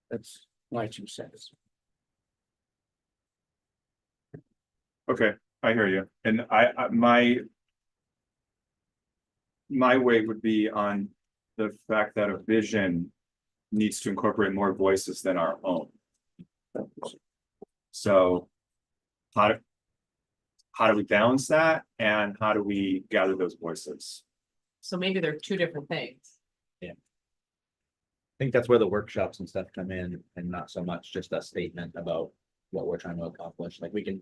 That's my 2 cents. Okay, I hear you. And my way would be on the fact that a vision needs to incorporate more voices than our own. So how do we balance that, and how do we gather those voices? So maybe they're two different things. I think that's where the workshops and stuff come in, and not so much just a statement about what we're trying to accomplish. Like we can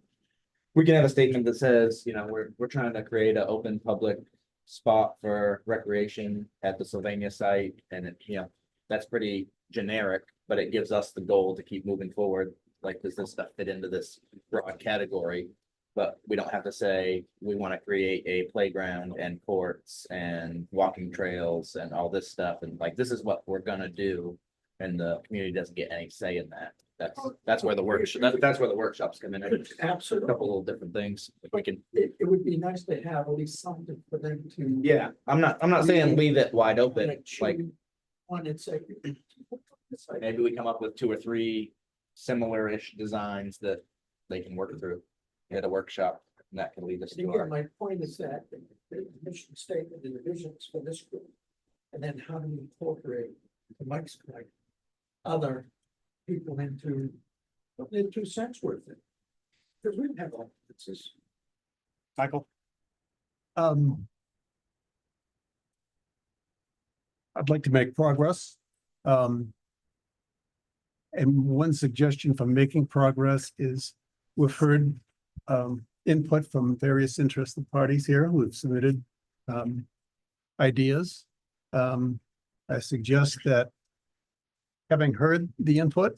have a statement that says, you know, we're trying to create an open public spot for recreation at the Sylvania site, and it, you know, that's pretty generic, but it gives us the goal to keep moving forward. Like, does this stuff fit into this broad category? But we don't have to say we want to create a playground and courts and walking trails and all this stuff. And like, this is what we're gonna do. And the community doesn't get any say in that. That's where the that's where the workshops come in. A Absolutely. couple little different things. If we can, It would be nice to have at least something for them to. yeah, I'm not saying leave it wide open. Like One and say. maybe we come up with 2 or 3 similar-ish designs that they can work through at a workshop, and that can lead us to Again, our. my point is that the mission statement and the visions for this group. And then how do we incorporate, to Mike's point, other people into their 2 cents worth of it? Because we don't have all this. Michael? I'd like to make progress. And one suggestion for making progress is we've heard input from various interested parties here who have submitted ideas. I suggest that, having heard the input,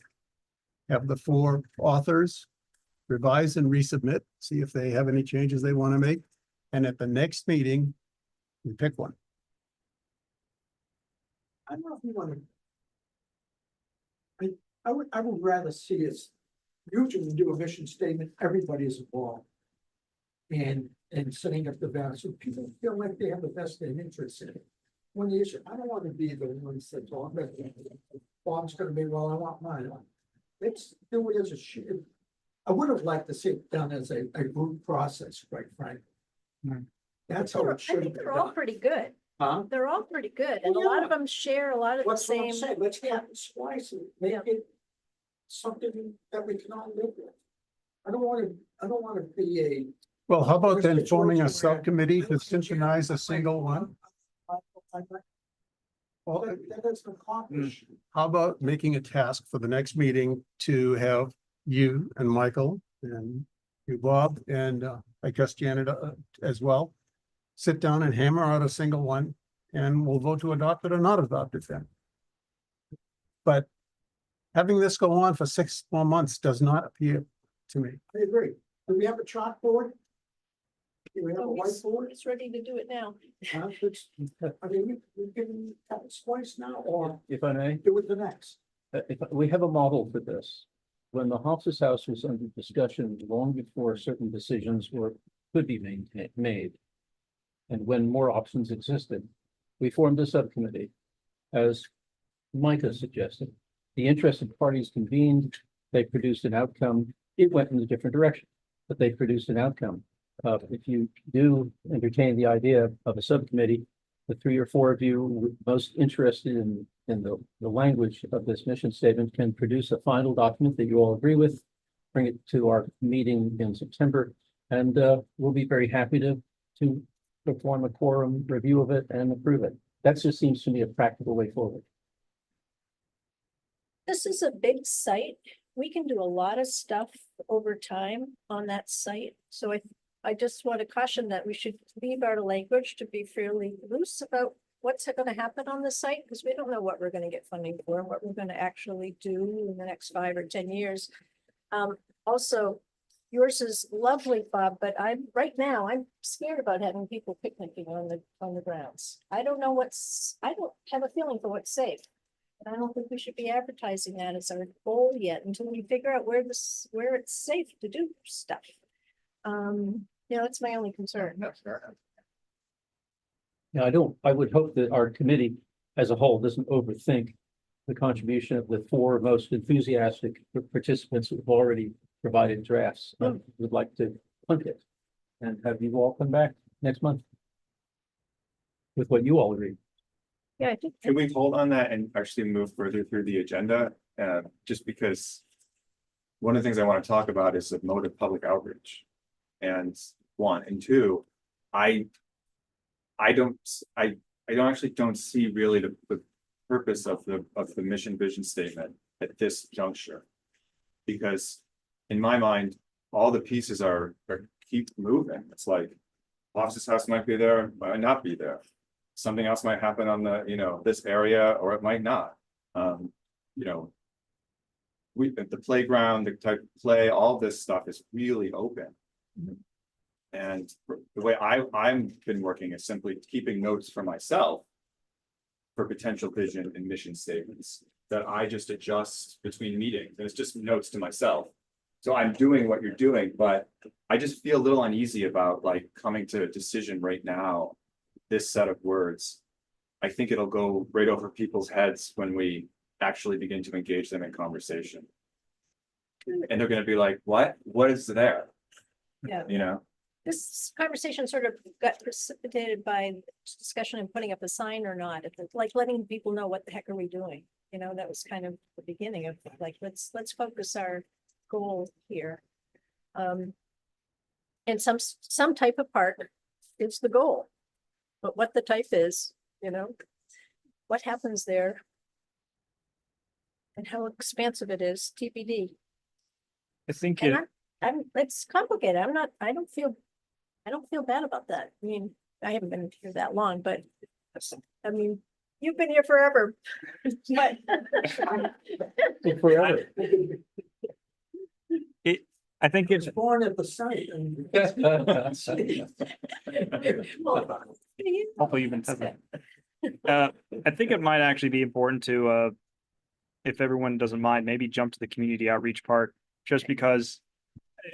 have the 4 authors revise and resubmit, see if they have any changes they want to make. And at the next meeting, we pick one. I don't know if you want to. I would rather see us usually do a mission statement, everybody is involved. And setting up the balance, so people feel like they have the best interest in it. When the issue, I don't want to be the one that says, well, Bob's gonna be, well, I want mine. Let's do it as a shit. I would have liked to see it done as a group process, quite frankly. That's how it I should have think been they're all done. pretty good. Huh? They're all pretty good, and a lot of them share a lot of the What's what I'm same. saying, let's have it splice it, make Yeah. it something that we can all live with. I don't wanna be a. Well, how about then Situation forming a where- subcommittee to synchronize a single one? Well, That doesn't accomplish. how about making a task for the next meeting to have you and Michael and you, Bob, and I guess Janet as well, sit down and hammer out a single one, and we'll vote to adopt it or not adopt it then. But having this go on for 6 more months does not appeal to me. I agree. Do we have a chalkboard? Do we have a Oh, whiteboard? He's ready to do it now. Huh? I mean, we can have it twice now, or If I may, do it the next. if we have a model for this. When the Hofstas House was under discussion long before certain decisions could be made. And when more options existed, we formed a subcommittee. As Micah suggested, the interested parties convened, they produced an outcome. It went in a different direction, but they produced an outcome. If you do entertain the idea of a subcommittee, the 3 or 4 of you most interested in the language of this mission statement can produce a final document that you all agree with, bring it to our meeting in September, and we'll be very happy to perform a quorum review of it and approve it. That just seems to me a practical way forward. This is a big site. We can do a lot of stuff over time on that site. So I just want to caution that we should leave our language to be fairly loose about what's going to happen on the site, because we don't know what we're going to get funding for and what we're going to actually do in the next 5 or 10 years. Also, yours is lovely, Bob, but right now I'm scared about having people picnicking on the grounds. I don't have a feeling for what's safe. And I don't think we should be advertising that as our goal yet until we figure out where it's safe to do stuff. That's my only concern. Now, I would hope that our committee as a whole doesn't overthink the contribution of the four most enthusiastic participants who've already provided drafts. I would like to punt it and have you all come back next month with what you all agree. Yeah, I think. Can we hold on that and actually move further through the agenda? Just because one of the things I want to talk about is the mode of public outreach. And one, and two, I don't actually don't see really the purpose of the mission vision statement at this juncture. Because in my mind, all the pieces are keep moving. It's like Officer's House might be there, might not be there. Something else might happen on the, this area, or it might not. The playground, the type of play, all this stuff is really open. And the way I'm been working is simply keeping notes for myself for potential vision and mission statements that I just adjust between meetings, and it's just notes to myself. So I'm doing what you're doing, but I just feel a little uneasy about like coming to a decision right now. This set of words, I think it'll go right over people's heads when we actually begin to engage them in conversation. And they're gonna be like, what is there? Yeah. This conversation sort of got precipitated by discussion of putting up a sign or not, like letting people know what the heck are we doing? That was kind of the beginning of like, let's focus our goal here. And some type of park is the goal. But what the type is, what happens there? And how expansive it is, TBD. I think And it's complicated. I don't feel bad about that. I mean, I haven't been here that long, but I mean, you've been here forever. But Forever. I think it's Born at the site. And hopefully you've been tested. I think it might actually be important to, if everyone doesn't mind, maybe jump to the community outreach part, just because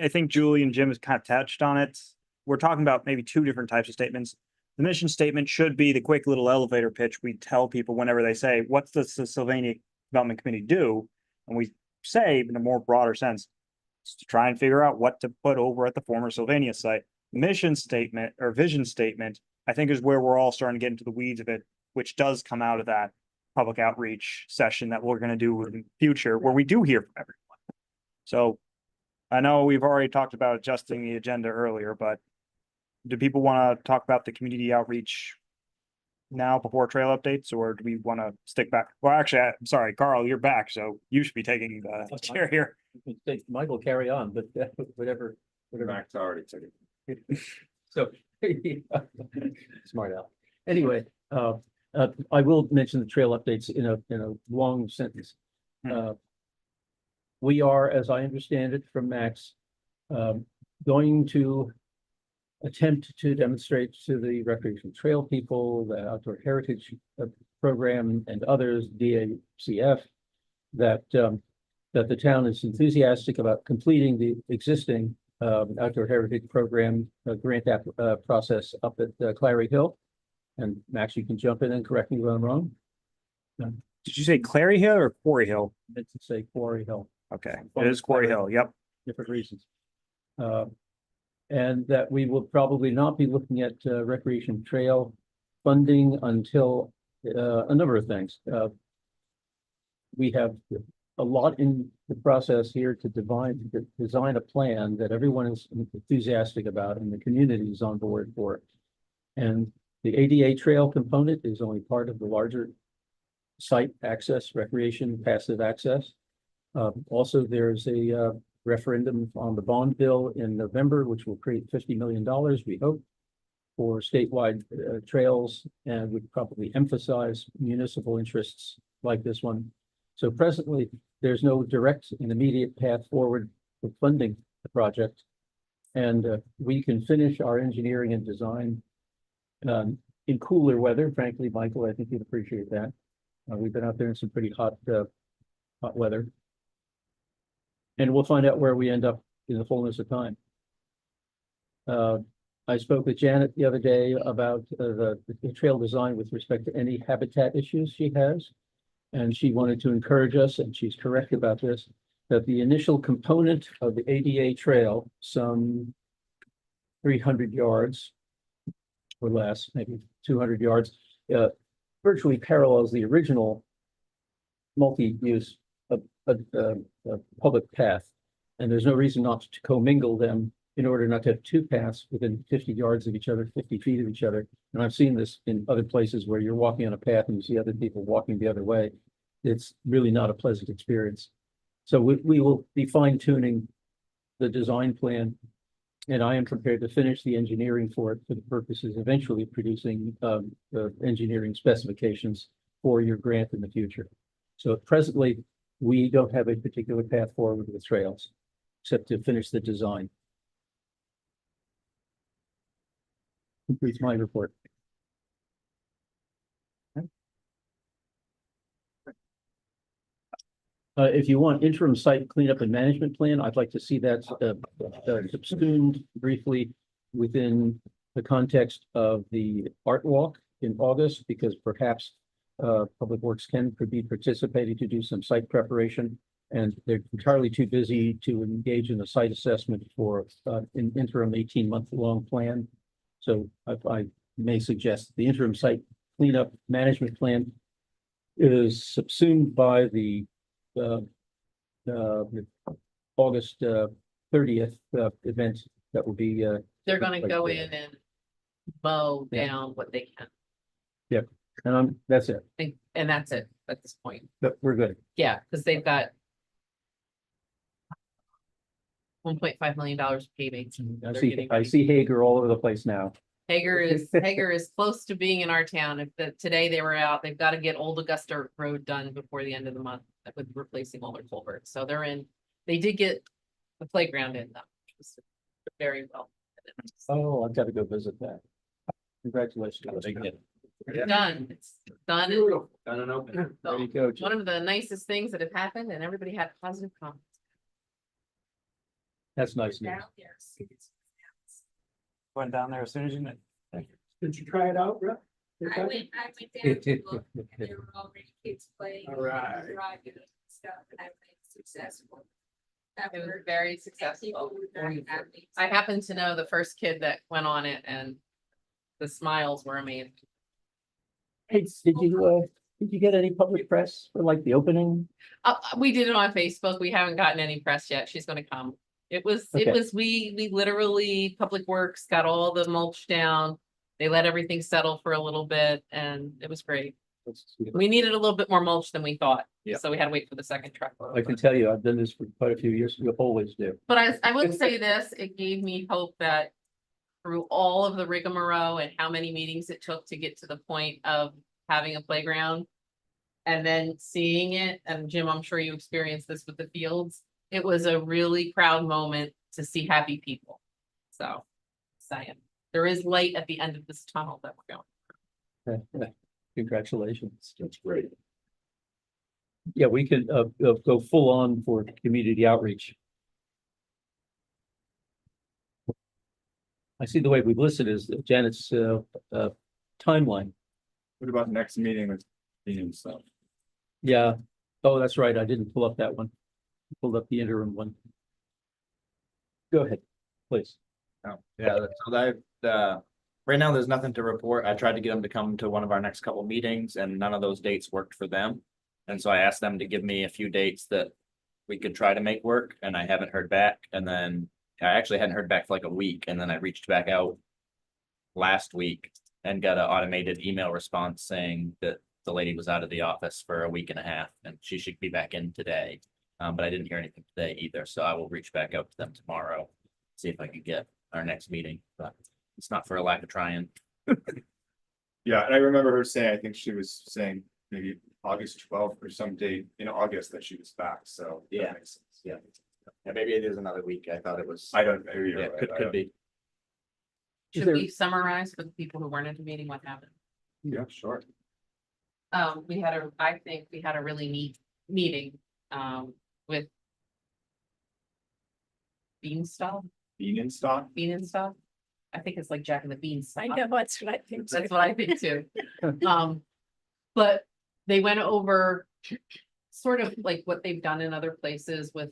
I think Julie and Jim has kind of touched on it. We're talking about maybe two different types of statements. The mission statement should be the quick little elevator pitch we tell people whenever they say, what does the Sylvania Development Committee do? And we say in a more broader sense, to try and figure out what to put over at the former Sylvania site. Mission statement or vision statement, I think, is where we're all starting to get into the weeds of it, which does come out of that public outreach session that we're going to do in the future, where we do hear from everyone. So I know we've already talked about adjusting the agenda earlier, but do people want to talk about the community outreach now before trail updates, or do we want to stick back? Well, actually, I'm sorry, Carl, you're back, so you should be taking the chair here. Michael, carry on, but whatever. Max already took it. So, smart Al. Anyway, I will mention the trail updates in a long sentence. We are, as I understand it from Max, going to attempt to demonstrate to the recreation trail people, the outdoor heritage program and others, DACF, that the town is enthusiastic about completing the existing outdoor heritage program grant process up at Clary Hill. And Max, you can jump in and correct me if I'm wrong. Did you say Clary Hill or Quarry Hill? I meant to say Quarry Hill. Okay, it is Quarry Hill, yep. Different reasons. And that we will probably not be looking at recreation trail funding until a number of things. We have a lot in the process here to design a plan that everyone is enthusiastic about and the community is on board for. And the ADA trail component is only part of the larger site access, recreation, passive access. Also, there's a referendum on the bond bill in November, which will create $50 million, we hope, for statewide trails, and would probably emphasize municipal interests like this one. So presently, there's no direct and immediate path forward for funding the project. And we can finish our engineering and design in cooler weather. Frankly, Michael, I think you'd appreciate that. We've been out there in some pretty hot weather. And we'll find out where we end up in the fullness of time. I spoke with Janet the other day about the trail design with respect to any habitat issues she has. And she wanted to encourage us, and she's correct about this, that the initial component of the ADA trail, some 300 yards or less, maybe 200 yards, virtually parallels the original multi-use public path. And there's no reason not to commingle them in order not to have two paths within 50 yards of each other, 50 feet of each other. And I've seen this in other places where you're walking on a path and you see other people walking the other way. It's really not a pleasant experience. So we will be fine tuning the design plan. And I am prepared to finish the engineering for it for the purposes of eventually producing the engineering specifications for your grant in the future. So presently, we don't have a particular path forward with trails, except to finish the design. Completes my report. If you want interim site cleanup and management plan, I'd like to see that subsumed briefly within the context of the art walk in August, because perhaps Public Works could be participating to do some site preparation, and they're entirely too busy to engage in a site assessment for an interim 18-month-long plan. So I may suggest the interim site cleanup management plan is subsumed by the August 30th event that will be. They're gonna go in and mow Yeah. down what they can, And that's it. and that's it at this point. But we're good. Yeah, because they've got $1.5 million paving. I see Hager all over the place now. Hager is close to being in our town. Today they were out, they've got to get Old Augusta Road done before the end of the month with replacing all their culverts. So they did get the playground in though, which was very well. Oh, I've got to go visit that. Congratulations. It's done. It's done. Done and open. There you go. Jim. One of the nicest things that have happened, and everybody had positive comments. That's nice news. Went down there as soon as you knew. Did you try it out, Brett? I went down to look, and there were already kids playing. All right. Driving and stuff, and I was successful. It was very successful. People were very happy. I happen to know the first kid that went on it, and the smiles were amazing. Hey, did you get any public press for like the opening? We did it on Facebook. We haven't gotten any press yet. She's gonna come. It was, Okay. we literally, Public Works got all the mulch down. They let everything settle for a little bit and it was great. We needed a little bit more mulch than we thought. Yeah. So we had to wait for the second truck. I can tell you, I've done this for quite a few years. We always do. But I would say this, it gave me hope that through all of the rigmarole and how many meetings it took to get to the point of having a playground. And then seeing it, and Jim, I'm sure you experienced this with the fields. It was a really proud moment to see happy people. So, saying, there is light at the end of this tunnel that we're going. Congratulations. That's great. Yeah, we can go full on for community outreach. I see the way we've listed is Janet's timeline. What about the next meeting with Dean and stuff? Yeah. Oh, that's right. I didn't pull up that one. Pulled up the interim one. Go ahead, please. Oh, yeah, so right now, there's nothing to report. I tried to get them to come to one of our next couple meetings and none of those dates worked for them. And so I asked them to give me a few dates that we could try to make work and I haven't heard back. And then I actually hadn't heard back for like a week and then I reached back out last week and got an automated email response saying that the lady was out of the office for a week and a half and she should be back in today. But I didn't hear anything today either, so I will reach back out to them tomorrow, see if I can get our next meeting, but it's not for a lack of trying. Yeah, and I remember her saying, I think she was saying maybe August 12th or some date in August that she was back, so. that Yeah. makes sense. Yeah, maybe it is another week. I thought it was. I don't, maybe you're Yeah, right. could be. Should we summarize for the people who weren't at the meeting what happened? Yeah, sure. I think we had a really neat meeting, with Beanstalk, Bean in stock. Bean and stuff. I think it's like Jack and the Beanstalk. I know, that's what I think. That's what I think too. But they went over sort of like what they've done in other places with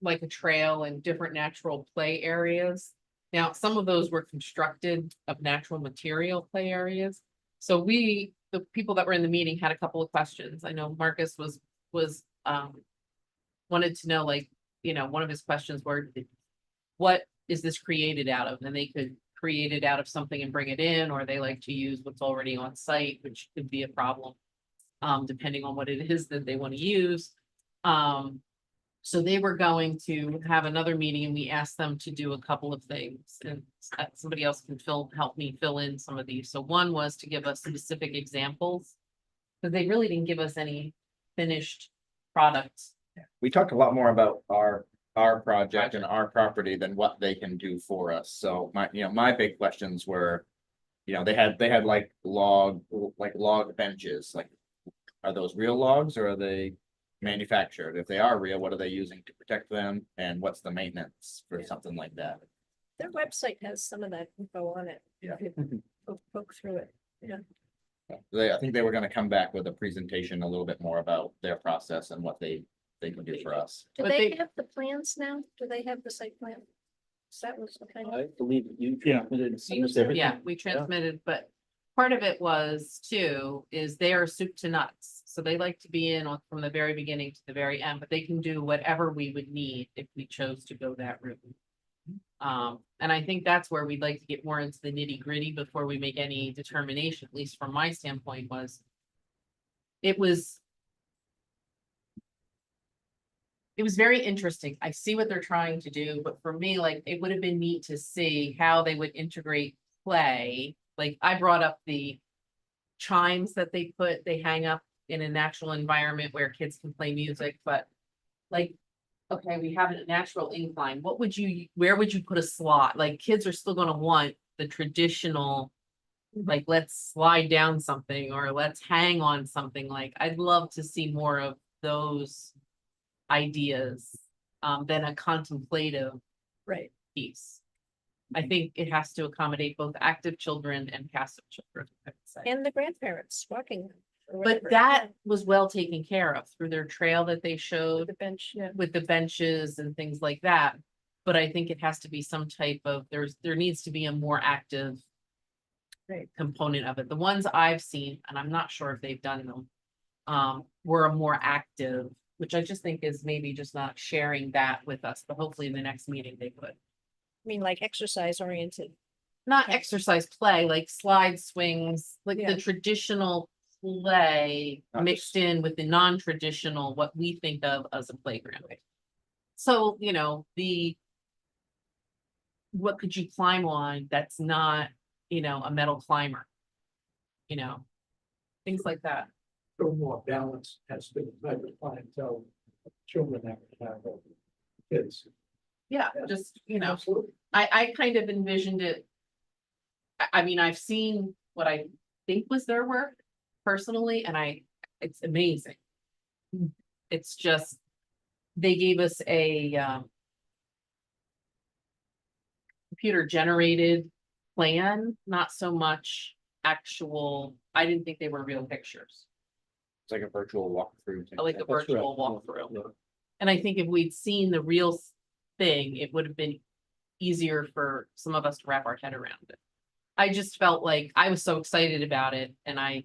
like a trail and different natural play areas. Now, some of those were constructed of natural material play areas. So the people that were in the meeting had a couple of questions. I know Marcus wanted to know, like, one of his questions were, what is this created out of? And they could create it out of something and bring it in, or they like to use what's already on site, which could be a problem, depending on what it is that they want to use. So they were going to have another meeting and we asked them to do a couple of things, and somebody else can help me fill in some of these. So one was to give us specific examples, because they really didn't give us any finished products. We talked a lot more about our project and our property than what they can do for us. So my big questions were, they had like log benches, like, are those real logs or are they manufactured? If they are real, what are they using to protect them? And what's the maintenance for something like that? Their website has some of that info on it. Yeah. You could poke through it. I think they were gonna come back with a presentation a little bit more about their process and what they can do for us. Do But they they- have the plans now? Do they have the site plan? That was what kind I of, believe you Yeah. transmitted So was everything. there- Yeah, we transmitted, but part of it was too, is they are soup to nuts. So they like to be in from the very beginning to the very end, but they can do whatever we would need if we chose to go that route. And I think that's where we'd like to get more into the nitty gritty before we make any determination, at least from my standpoint, it was very interesting. I see what they're trying to do, but for me, like, it would have been neat to see how they would integrate play. Like, I brought up the chimes that they hang up in a natural environment where kids can play music, but like, okay, we have a natural incline. Where would you put a slot? Like, kids are still gonna want the traditional, like, let's slide down something or let's hang on something. Like, I'd love to see more of those ideas than a contemplative right. piece. I think it has to accommodate both active children and passive children, I would say. And the grandparents walking. or But whatever, that was well taken care of through their trail that they yeah, showed The bench, yeah. with the benches and things like that. But I think it has to be some type of, there needs to be a more active Right. component of it. The ones I've seen, and I'm not sure if they've done them, were a more active, which I just think is maybe just not sharing that with us, but hopefully in the next meeting they could. I mean, like exercise oriented. Not Okay. exercise play, like slide swings, like Yeah. the traditional play Not mixed in with the non-traditional, what we think of as a playground. So, what could you climb on that's not, a metal climber? Things like that. Little more balance as to the type of clientele children have. Kids. Yeah, just, Absolutely. I kind of envisioned it. I mean, I've seen what I think was their work personally, and it's amazing. It's just, they gave us a computer generated plan, not so much actual, I didn't think they were real pictures, It's like a virtual walkthrough. like a That's right, virtual yeah, walkthrough. yeah. And I think if we'd seen the real thing, it would have been easier for some of us to wrap our head around it. I just felt like I was so excited about it, and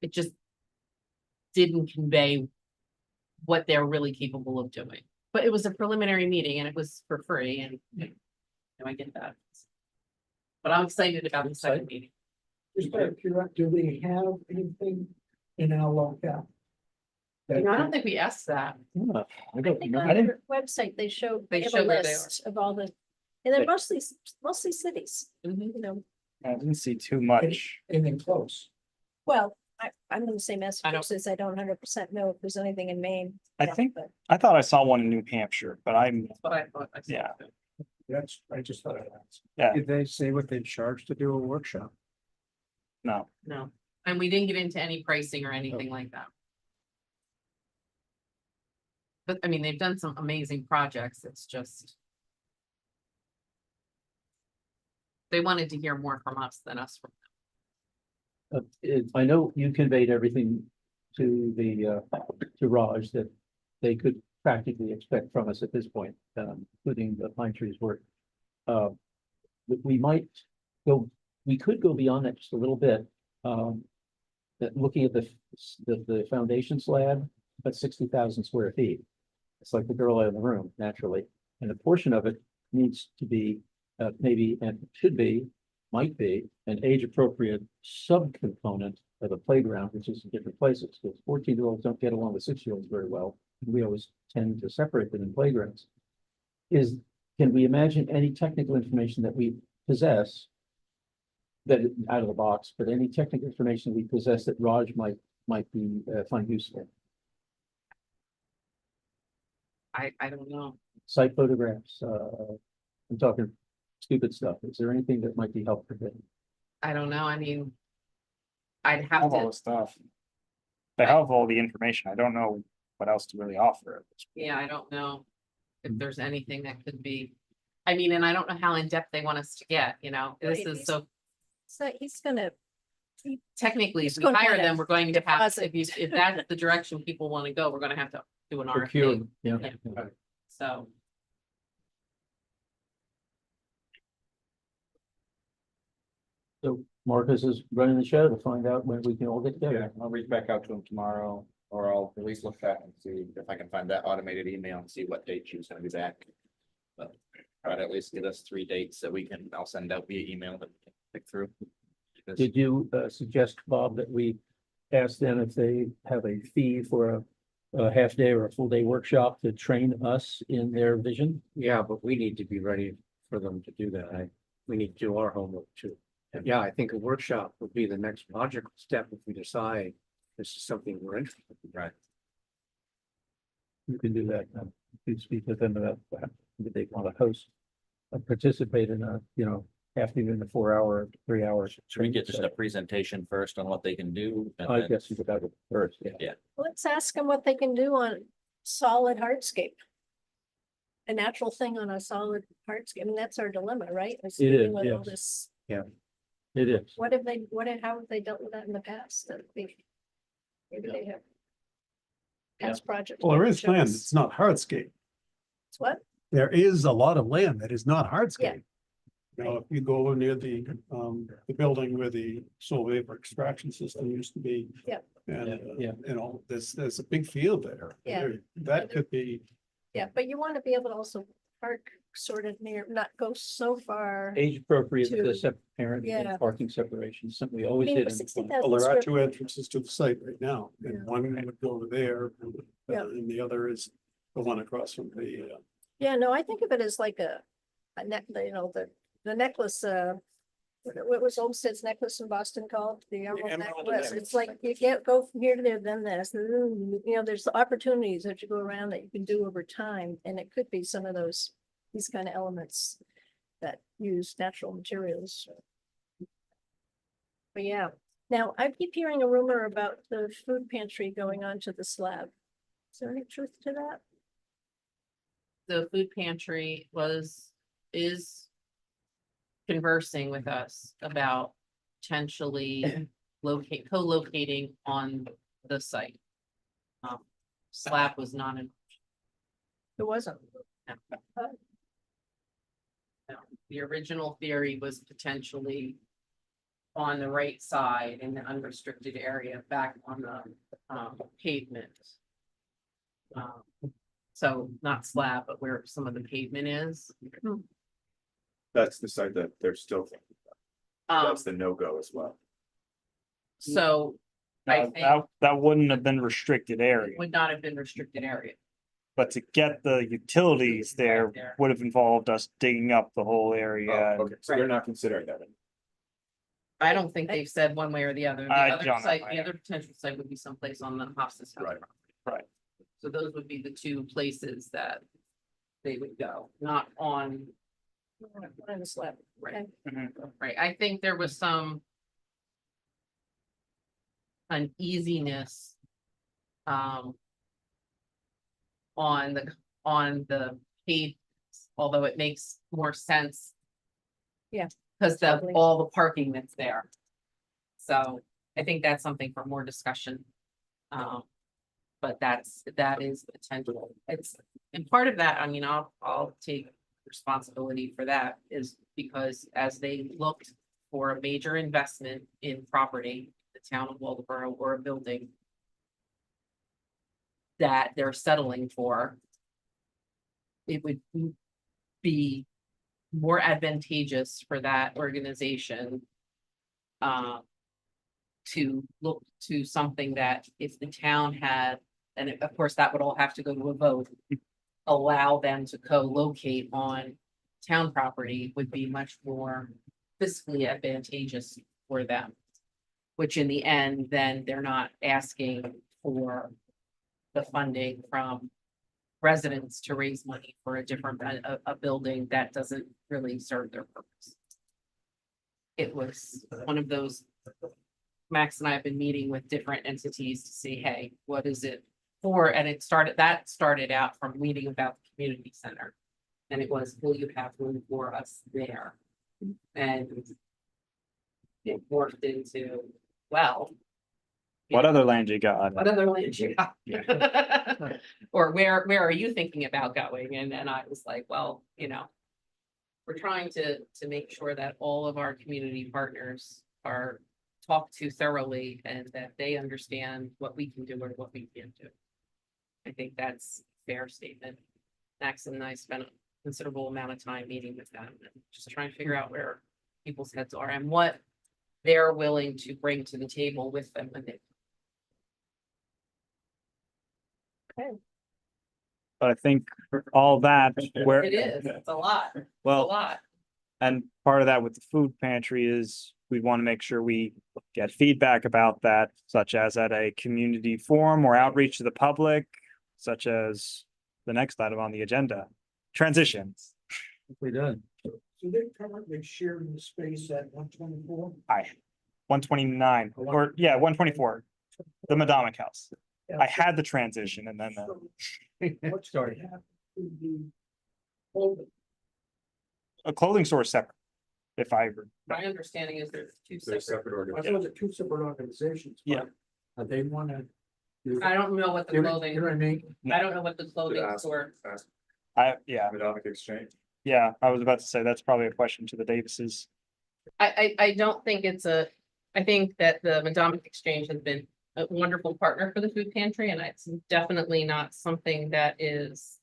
it just didn't convey what they're really capable of doing. But it was a preliminary meeting and it was for free, and I get that. But I'm excited about the second meeting. Just out of curiosity, do they have anything in our locale? I don't think we asked that. Yeah, I think on I didn't- their website, they show, They they have show a where they list of all the, and they're mostly cities, Mhm. you know. I didn't see too much. Anything close? Well, I'm in the same Massachusetts. I don't 100% know if there's anything in Maine. I Yeah, think- but I thought I saw one in New Hampshire, but That's what I thought. I saw. Yeah. I just thought I'd ask. Did they say what they charge to do a workshop? no. No, and we didn't get into any pricing or anything like that. But I mean, they've done some amazing projects. It's just. They wanted to hear more from us than us from I know you conveyed everything to to Raj that they could practically expect from us at this point, including the pine trees work. But we might we could go beyond that just a little bit. That looking at the foundation slab, but 60,000 square feet. It's like the girl in the room, naturally, and a portion of it needs to be, maybe, and should be, might be, an age-appropriate subcomponent of a playground, which is in different places, because 14-year-olds don't get along with 6-year-olds very well. We always tend to separate them in playgrounds. Can we imagine any technical information that we possess that out of the box, but any technical information we possess that Raj might be find useful? I don't know. Site photographs, I'm talking stupid stuff. Is there anything that might be helpful? I don't know. I mean, I'd have Have all to, the stuff. They have all the information. I don't know what else to really offer at this point. yeah, I don't know if there's anything that could be. I mean, and I don't know how in-depth they want us to get, you know, this Right, is so So he's gonna, technically, if He's we gonna hire wanna them, we're going to have, deposit. if that's the direction people want to go, we're gonna have to do an Procure, RFP, yeah. Yeah. so. So Marcus is running the show to find out when we can all get Yeah, together. I'll reach back out to him tomorrow, or I'll at least look back and see if I can find that automated email and see what date she was gonna be back. But try to at least get us 3 dates that I'll send out via email that we can pick through. Because- Did you suggest, Bob, that we ask them if they have a fee for a half day or a full day workshop to train us in their vision? Yeah, but we need to be ready for them to do that. We need to do our homework too. And yeah, I think a workshop would be the next logical step if we decide this is something we're interested in. Right. You can do that. You can speak with them about that, if they want to host, participate in a, half even the 4 hour, 3 hours. Should we get just a presentation first on what they can do? and I then- guess you could have it first, yeah. Yeah. let's ask them what they can do on solid hardscape. A natural thing on a solid hardscape, I mean, that's our dilemma, right? Is It is, dealing with all yes. this. It is. How have they dealt with that in the past? Maybe they have. Past projects. Well, there maybe is show land, us- it's not hardscape. It's what? There is a lot of land that is not hardscape. Yeah. You know, if you go over near the building where the soil vapor extraction system used to be. Yep. And, Yeah. there's a big field there. Yeah. That could be, Yeah, but you want to be able to also park sort of near, not go so far. Age appropriate To- to the parent Yeah. and parking separation, something we I always mean, did. for in the 60,000 well, there are square two entrances to the site right now, Yeah. and one would go over there. Yeah. And the other is the one across from the, Yeah, no, I think of it as like a neck, the necklace, what was Olmsted's necklace in Boston called? The emerald emerald necklace. necklace. It's like you can't go from here to there, then this, and then, there's opportunities that you go around that you can do over time, and it could be some of these kind of elements that use natural materials. But yeah, now I keep hearing a rumor about the food pantry going onto the slab. Is there any truth to that? The food pantry is conversing with us about potentially co-locating on the site. Slab was not in. It wasn't. No, the original theory was potentially on the right side in the unrestricted area back on the pavement. So not slab, but where some of the pavement is. That's the side that they're still thinking about. Um, That's the no-go as well. so I think That wouldn't have been restricted it area, would not have been restricted area. but to get the utilities there Right there. would have involved us digging up the whole area. Oh, okay, so they're not considering that. I don't think they've said one way or the other. The I other don't know, site, I the know. other potential site would be someplace on the Hofstas house. Right. property. Right. So those would be the two places that they would go, not on, On the slab. right, Mhm. right. I think there was some uneasiness on the page, although it makes more sense. Yeah. Because Totally. all the parking that's there. So I think that's something for more discussion. But that is potential. And part of that, I mean, I'll take responsibility for that is because as they looked for a major investment in property, the town of Waldeboro or a building that they're settling for, it would be more advantageous for that organization to look to something that if the town had, and of course, that would all have to go to a vote, allow them to co-locate on town property would be much more fiscally advantageous for them. Which in the end, then they're not asking for the funding from residents to raise money for a different, a building that doesn't really serve their purpose. It was one of those, Max and I have been meeting with different entities to see, hey, what is it for? And that started out from reading about the community center. And it was, will you have room for us there? And it morphed into, well, What other land you got? what other land you got? Yeah. Or where are you thinking about going? And I was like, well, we're trying to make sure that all of our community partners are talked to thoroughly and that they understand what we can do or what we can't do. I think that's a fair statement. Max and I spent a considerable amount of time meeting with them and just trying to figure out where people's heads are and what they're willing to bring to the table with them when they. But I think all that, where. It is, it's a lot, a Well, lot. and part of that with the food pantry is we want to make sure we get feedback about that, such as at a community forum or outreach to the public, such as the next item on the agenda, transitions. We done. So they're currently sharing the space at 124. 129, or yeah, 124, the Madonic House. I had the transition and then What's going to happen to the holding? a clothing store is separate. If I agree. My understanding is there's two They're separate. separate I thought it was two separate organizations. Yeah. But they want to. I don't know what the You know clothing, what I mean? I don't know what the clothing store. Yeah, Madonic Exchange. yeah, I was about to say that's probably a question to the Davises. I don't think I think that the Madonic Exchange has been a wonderful partner for the food pantry and it's definitely not something that is.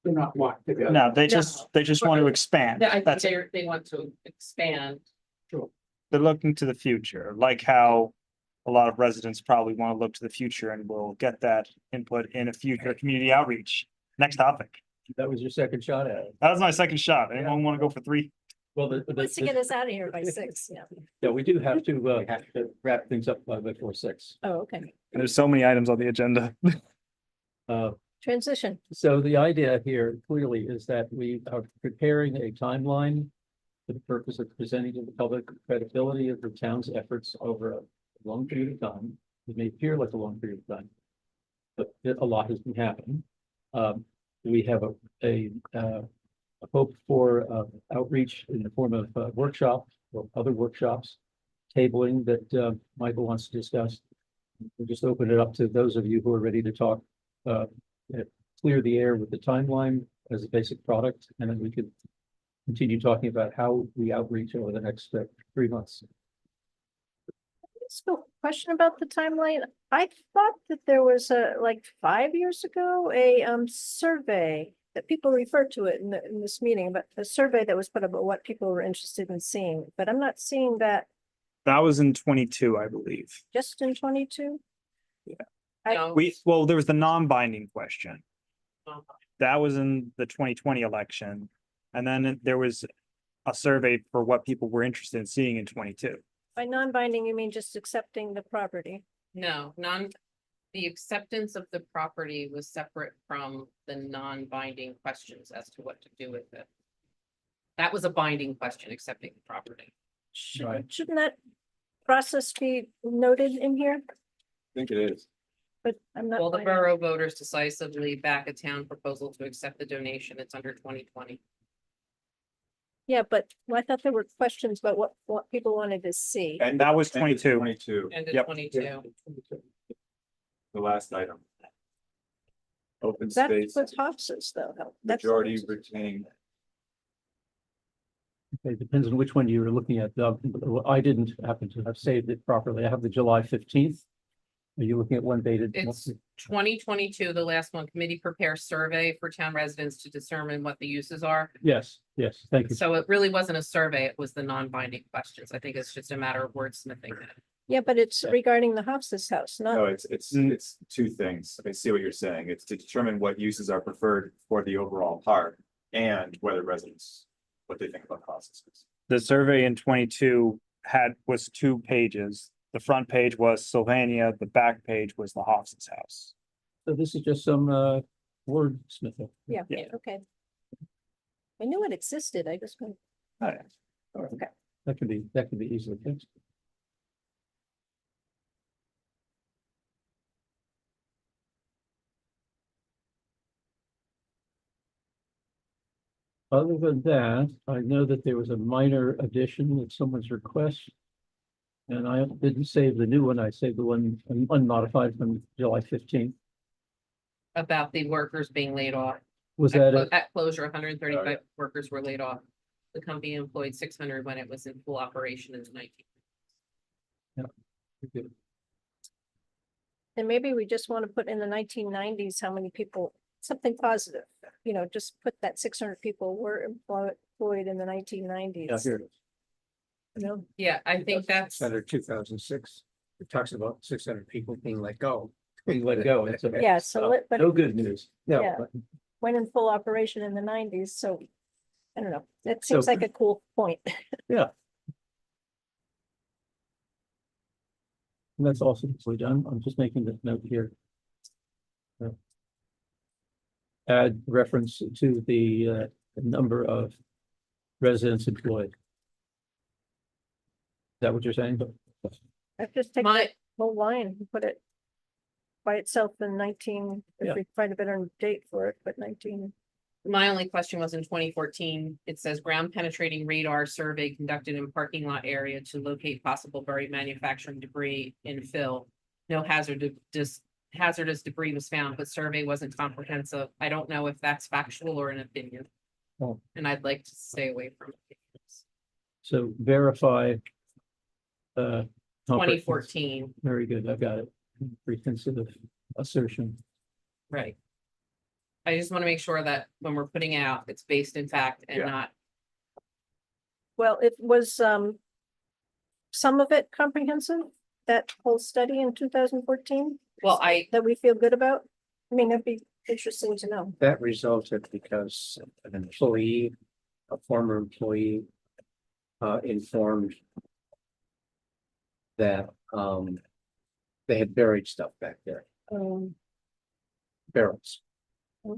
They're not locked together. No, they just want to expand. I think That's it. they want to expand. They're looking to the future, like how a lot of residents probably want to look to the future and will get that input in a future community outreach. Next topic. That was your second shot at it. That was my second shot. Anyone want to go for 3? Well, Let's get us out of here by 6, yeah. yeah, we do have to wrap things up by before 6. Oh, okay. There's so many items on the agenda. Transition. So the idea here clearly is that we are preparing a timeline for the purpose of presenting to the public the credibility of the town's efforts over a long period of time. It may appear like a long period of time, but a lot has been happening. We have a hope for outreach in the form of workshop or other workshops, tabling that Michael wants to discuss. We'll just open it up to those of you who are ready to talk. Clear the air with the timeline as a basic product, and then we could continue talking about how we outreach over the next 3 months. So question about the timeline. I thought that there was like 5 years ago, a survey that people referred to it in this meeting, but a survey that was put about what people were interested in seeing, but I'm not seeing that That was in 22, I believe. just in 22. No, Well, there was the non-binding question. That was in the 2020 election. And then there was a survey for what people were interested in seeing in 22. By non-binding, you mean just accepting the property? No, the acceptance of the property was separate from the non-binding questions as to what to do with it. That was a binding question, accepting the property. Shouldn't that process be noted in here? I think it is. But I'm not. Will the finding- borough voters decisively back a town proposal to accept the donation? It's under 2020. Yeah, but I thought there were questions about what people wanted to see. And That was end of 22. 22, End of Yep. 22. the last item. Open That space, was Hobson's though. That's majority Hobson's. retaining. It depends on which one you were looking at, Doug. I didn't happen to have saved it properly. I have the July 15th. Are you looking at one dated? It's 2022, the last one, committee prepares survey for town residents to determine what the uses are. Yes, thank you. So it really wasn't a survey, it was the non-binding questions. I think it's just a matter of wordsmithing it. Yeah, but it's regarding the Hobson's house, No, not, it's two things. I see what you're saying. It's to determine what uses are preferred for the overall park and whether residents, what they think about processes. The survey in 22 was 2 pages. The front page was Sylvania, the back page was the Hobson's house. So this is just some wordsmithing. yeah, Yeah. okay. I knew it existed. I just couldn't. Oh, yeah. Okay. That could be easily fixed. Other than that, I know that there was a minor addition at someone's request. And I didn't save the new one. I saved the one unmodified from July 15th. About the workers being laid off. Was At that it? at closure, 135 workers were laid off. The company employed 600 when it was in full operation in the 19. And maybe we just want to put in the 1990s, how many people, something positive, just put that 600 people were employed in the 1990s. Yeah, here it is. Yeah, I think that's, Under 2006, it talks about 600 people being let go. Being let go. It's a- Yeah, so but No good news. No, Yeah. but went in full operation in the 90s, so I don't know. That So- seems like a cool point. And that's also easily done. I'm just making this note here. Add reference to the number of residents employed. Is that what you're saying? I've just taken my, the whole line and put it by itself in 19, Yeah. if we find a better date for it, but 19. my only question was in 2014, it says ground penetrating radar survey conducted in parking lot area to locate possible buried manufacturing debris in fill. No hazardous debris was found, but survey wasn't comprehensive. I don't know if that's factual or an opinion. Oh. And I'd like to stay away from opinions. So verify. 2014, Very good. I've got it. Preconceived assertion. right. I just want to make sure that when we're putting it out, it's based in fact and Yeah. not, Well, it was some of it comprehensive, that whole study in 2014, well, that we feel good about. I mean, that'd be interesting to know. that resulted because an employee, a former employee, informed that, they had buried stuff back there, barrels.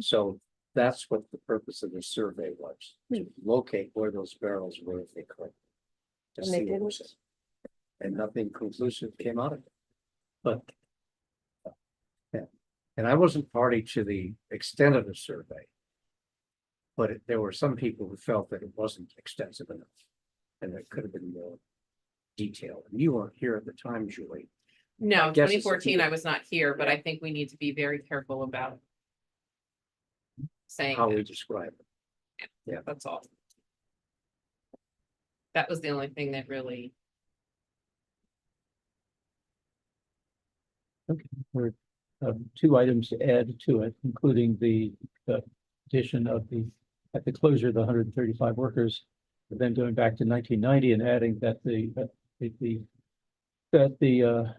So that's what the purpose of the survey was, to locate where those barrels were if they could. To And they see what didn't? was it. And nothing conclusive came out of it. But. Yeah, and I wasn't party to the extent of the survey. But there were some people who felt that it wasn't extensive enough. And it could have been more detailed. And you weren't here at the time, Julie. no, I guess it's 2014, a- I was not here, but I think we need to be very careful about saying How we that. describe it. That's all. That was the only thing that really, We're 2 items to add to it, including the addition of at the closure of the 135 workers. But then going back to 1990 and adding that the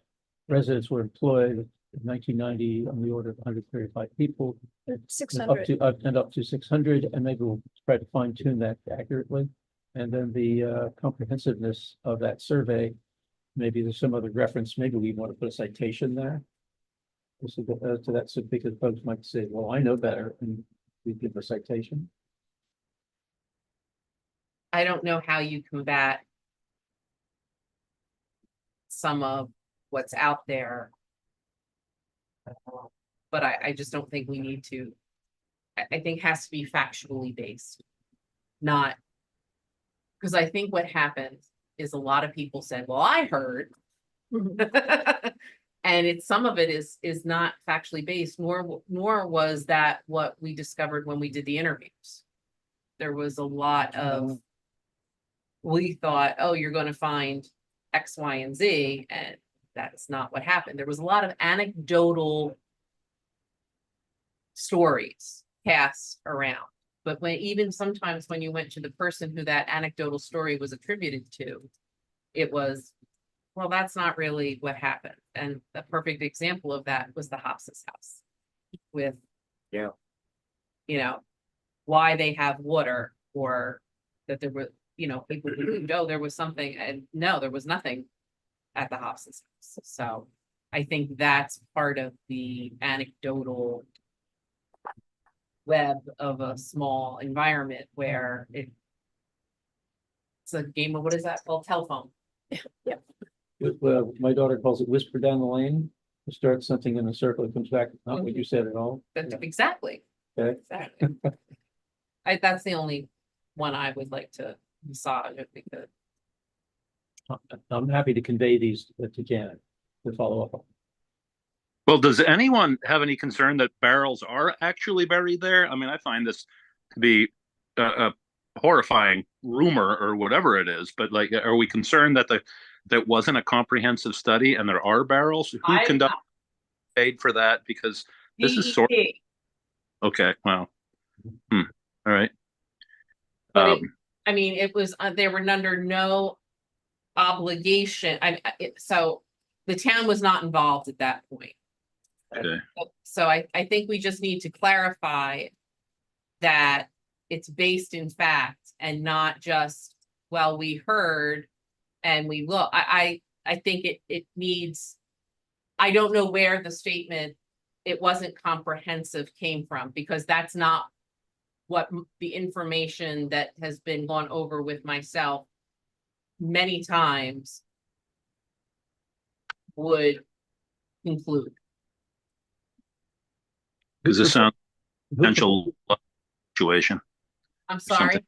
residents were employed in 1990 on the order of 135 people. And 600. up to 600, and maybe we'll try to fine tune that accurately. And then the comprehensiveness of that survey, maybe there's some other reference, maybe we want to put a citation there. To that, so because folks might say, well, I know better, and we give a citation. I don't know how you combat some of what's out there. But I just don't think we need to. I think it has to be factually based, not Because I think what happened is a lot of people said, well, I heard. And it's, some of it is not factually based, nor was that what we discovered when we did the interviews. There was a lot of, we thought, oh, you're gonna find X, Y, and Z, and that's not what happened. There was a lot of anecdotal stories passed around. But when, even sometimes when you went to the person who that anecdotal story was attributed to, it was, well, that's not really what happened. And a perfect example of that was the Hofs's house with, Yeah. you know, why they have water, or that there were, you know, people who, oh, there was something, and no, there was nothing at the Hofs's house. So I think that's part of the anecdotal web of a small environment where it's a game of, what is that called? Telephone. Well, my daughter calls it whisper down the lane. You start something in a circle, it comes back, not what you said at all. That's exactly. Okay. Exactly. That's the only one I would like to massage if we could. I'm happy to convey these to Janet to follow up on. Well, does anyone have any concern that barrels are actually buried there? I mean, I find this to be a horrifying rumor or whatever it is, but like, are we concerned that that wasn't a comprehensive study and there are barrels? Who conducted paid for that? Because this is sort DEP. okay. Wow. All right. But I mean, it was, they were under no obligation. So the town was not involved at that point. Okay. So I think we just need to clarify that it's based in fact and not just, well, we heard and we look. I think it needs, I don't know where the statement, it wasn't comprehensive, came from, because that's not what the information that has been gone over with myself many times would conclude. Because this sounds potential situation. I'm sorry.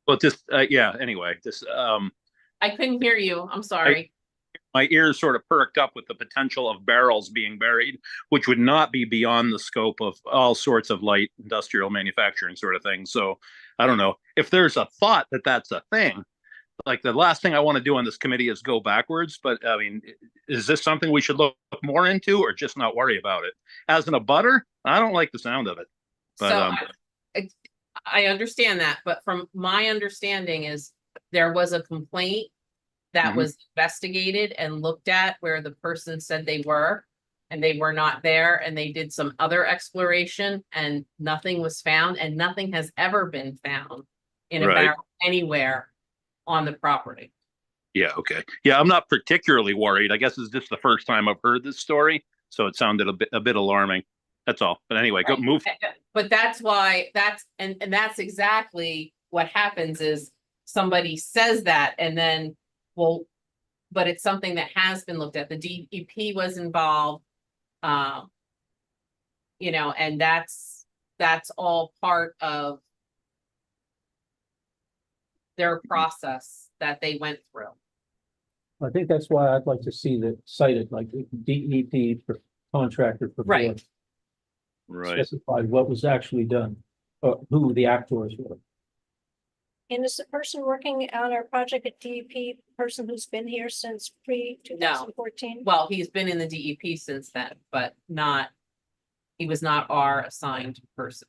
Well, just yeah. Anyway, this I couldn't hear you. I'm sorry. my ears sort of perked up with the potential of barrels being buried, which would not be beyond the scope of all sorts of light industrial manufacturing sort of things. So I don't know if there's a thought that that's a thing. Like, the last thing I want to do on this committee is go backwards, but I mean, is this something we should look more into, or just not worry about it? As an abutter, I don't like the sound of it. But So I understand that, but from my understanding is there was a complaint that was investigated and looked at where the person said they were, and they were not there, and they did some other exploration and nothing was found, and nothing has ever been found in a barrel anywhere on the property. yeah, okay. Yeah, I'm not particularly worried. I guess it's just the first time I've heard this story, so it sounded a bit alarming. That's all. But anyway, go move. But that's why and that's exactly what happens is somebody says that, and then, well, but it's something that has been looked at. The DEP was involved, you know, and that's all part of their process that they went through. I think that's why I'd like to see that cited, like DEP contractor. Right. Right. Specified what was actually done, who the actors were. And is the person working on our project at DEP, person who's been here since pre-2014? Well, he's been in the DEP since then, but he was not our assigned person.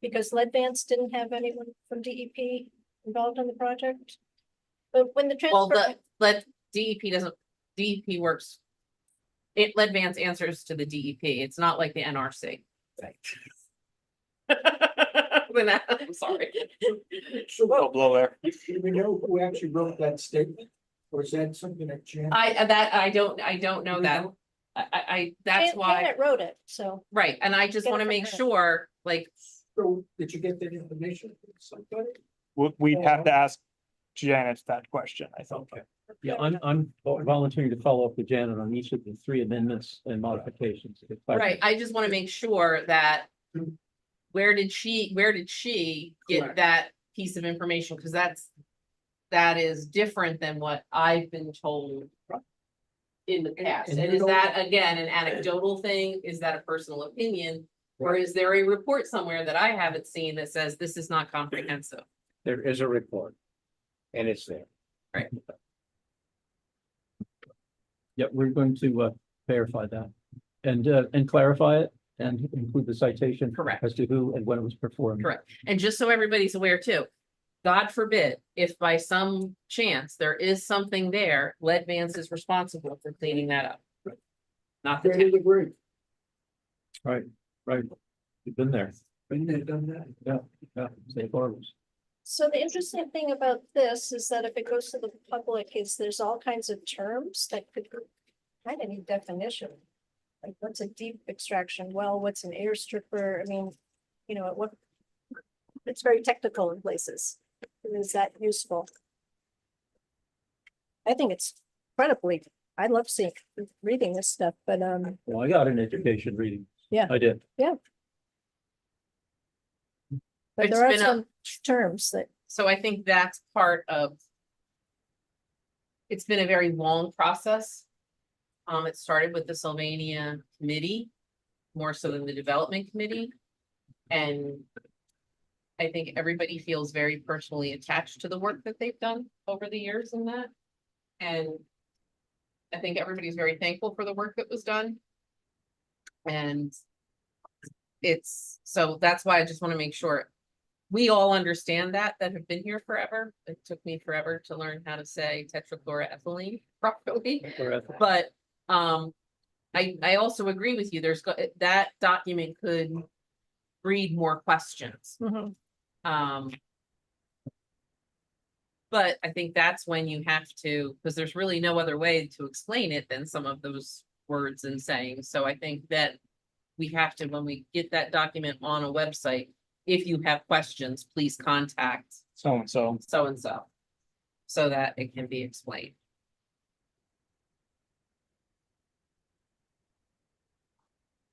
Because Leadvance didn't have anyone from DEP involved in the project? But when the Well, transfer. DEP works. Leadvance answers to the DEP. It's not like the NRC. Right. I'm sorry. So Don't blow there. do we know who actually wrote that statement? Or is that something that Jan? I don't know that. That's why, Janet wrote it, so. right, and I just Get it want to from make her. sure, like, So did you get that information from somebody? We'd have to ask Janet that question, I think. Yeah, I'm volunteering to follow up with Janet on each of the 3 amendments and modifications. right, I just want to make sure that where did she get Correct. that piece of information? Because that's that is different than what I've been told in the past. and And you is don't- that, again, an anecdotal thing? Is that a personal opinion? Or is there a report somewhere that I haven't seen that says this is not comprehensive? There is a report. And it's there. Yeah, we're going to verify that and clarify it and include the citation. Correct. As to who and when it was performed. Correct. And just so everybody's aware too, God forbid, if by some chance there is something there, Lead Vance is responsible for cleaning that up. Not the Ready town. to agree. Right, right. You've been there. Been there, done that. Yeah, safe harbors. So the interesting thing about this is that if it goes to the public, is there's all kinds of terms that could kind of need definition. Like what's a deep extraction well, what's an air stripper? I mean, you know, what? It's very technical in places. Is that useful? I think it's incredibly, I love reading this stuff, but Well, I got an education reading. Yeah. I did. but It's there are been a- some terms that, So I think that's part of. It's been a very long process. It started with the Sylvania committee, more so than the development committee. And I think everybody feels very personally attached to the work that they've done over the years in that. And I think everybody's very thankful for the work that was done. And so that's why I just want to make sure we all understand that have been here forever. It took me forever to learn how to say tetrachloroethylene properly, but I also agree with you. That document could breed more questions. mhm. But I think that's when you have to, because there's really no other way to explain it than some of those words and sayings. So I think that we have to, when we get that document on a website, if you have questions, please contact So-and-so. so-and-so so that it can be explained.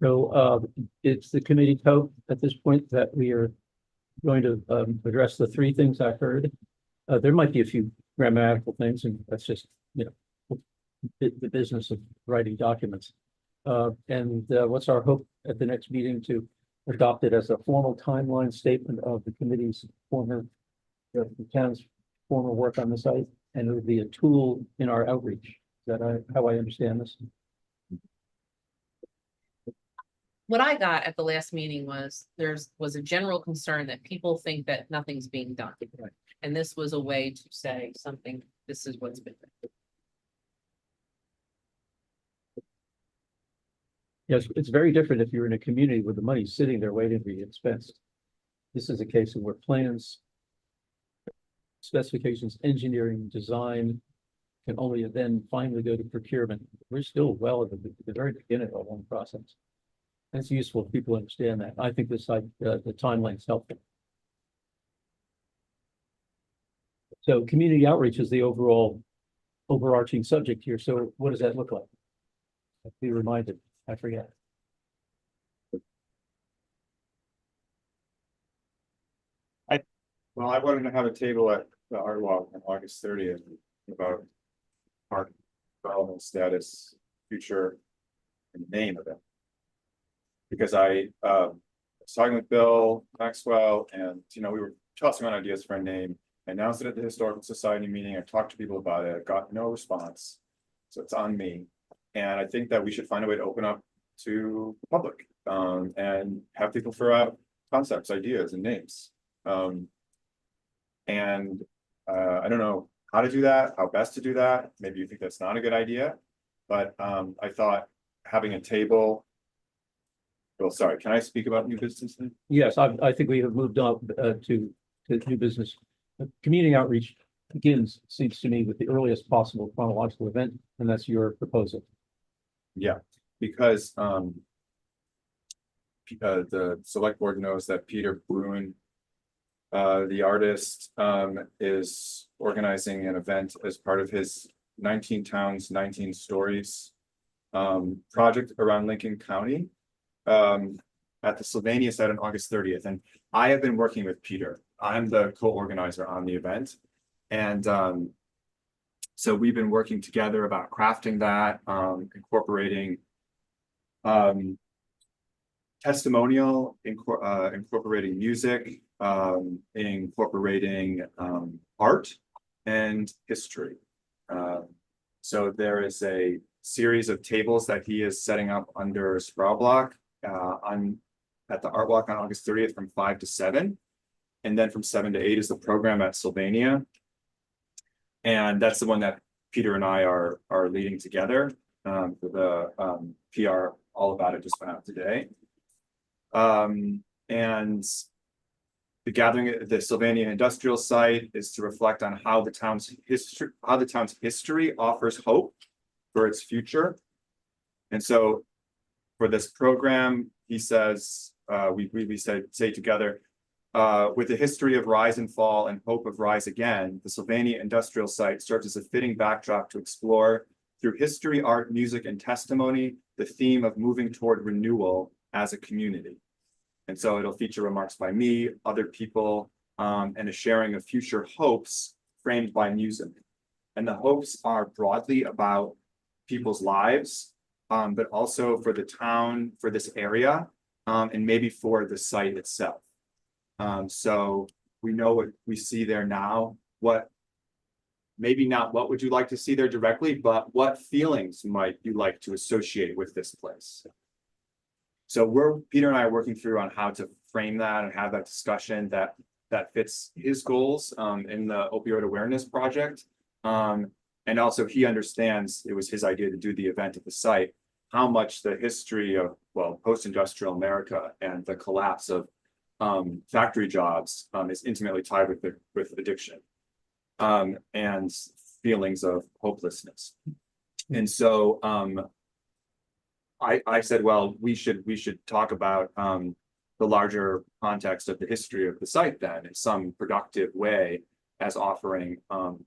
So it's the committee's hope at this point that we are going to address the three things I heard. There might be a few grammatical things, and that's just, you know, the business of writing documents. And what's our hope at the next meeting to adopt it as a formal timeline statement of the committee's the town's former work on the site, and it would be a tool in our outreach. Is that how I understand this? What I got at the last meeting was was a general concern that people think that nothing's being done. Right. And this was a way to say something, this is what's been done. Yes, it's very different if you're in a community where the money's sitting there waiting to be expensed. This is a case of where plans, specifications, engineering, design can only then finally go to procurement. We're still well at the very beginning of a long process. And it's useful if people understand that. I think this, the timeline's helpful. So community outreach is the overarching subject here. So what does that look like? Be reminded, I forget. Well, I wanted to have a table at the Art Walk on August 30th about park development status, future, and name of it. Because I was talking with Bill Maxwell, and we were tossing around ideas for a name. I announced it at the Historical Society meeting. I talked to people about it. I got no response, so it's on me. And I think that we should find a way to open up to the public and have people throw out concepts, ideas, and names. I don't know how to do that, how best to do that. Maybe you think that's not a good idea, but I thought having a table. Well, sorry, can I speak about new business then? Yes, I think we have moved on to new business. Community outreach begins, seems to me, with the earliest possible chronological event, and that's your proposal. Yeah, because the select board knows that Peter Bruin, the artist, is organizing an event as part of his 19 Towns, 19 Stories project around Lincoln County at the Sylvania site on August 30th. And I have been working with Peter. I'm the co-organizer on the event. And so we've been working together about crafting that, incorporating testimonial, incorporating music, incorporating art and history. So there is a series of tables that he is setting up under Sproul Block at the Art Walk on August 30th from 5 to 7. And then from 7 to 8 is the program at Sylvania. And that's the one that Peter and I are leading together. For the PR, all about it just went out today. And the gathering at the Sylvania Industrial Site is to reflect on how the town's history offers hope for its future. And so for this program, he says, we say together, with a history of rise and fall and hope of rise again, the Sylvania Industrial Site serves as a fitting backdrop to explore through history, art, music, and testimony, the theme of moving toward renewal as a community. And so it'll feature remarks by me, other people, and a sharing of future hopes framed by music. And the hopes are broadly about people's lives, but also for the town, for this area, and maybe for the site itself. So we know what we see there now, maybe not what would you like to see there directly, but what feelings might you like to associate with this place? So Peter and I are working through on how to frame that and have that discussion that fits his goals in the opioid awareness project. And also he understands it was his idea to do the event at the site, how much the history of, well, post-industrial America and the collapse of factory jobs is intimately tied with addiction and feelings of hopelessness. And so I said, well, we should talk about the larger context of the history of the site then in some productive way as offering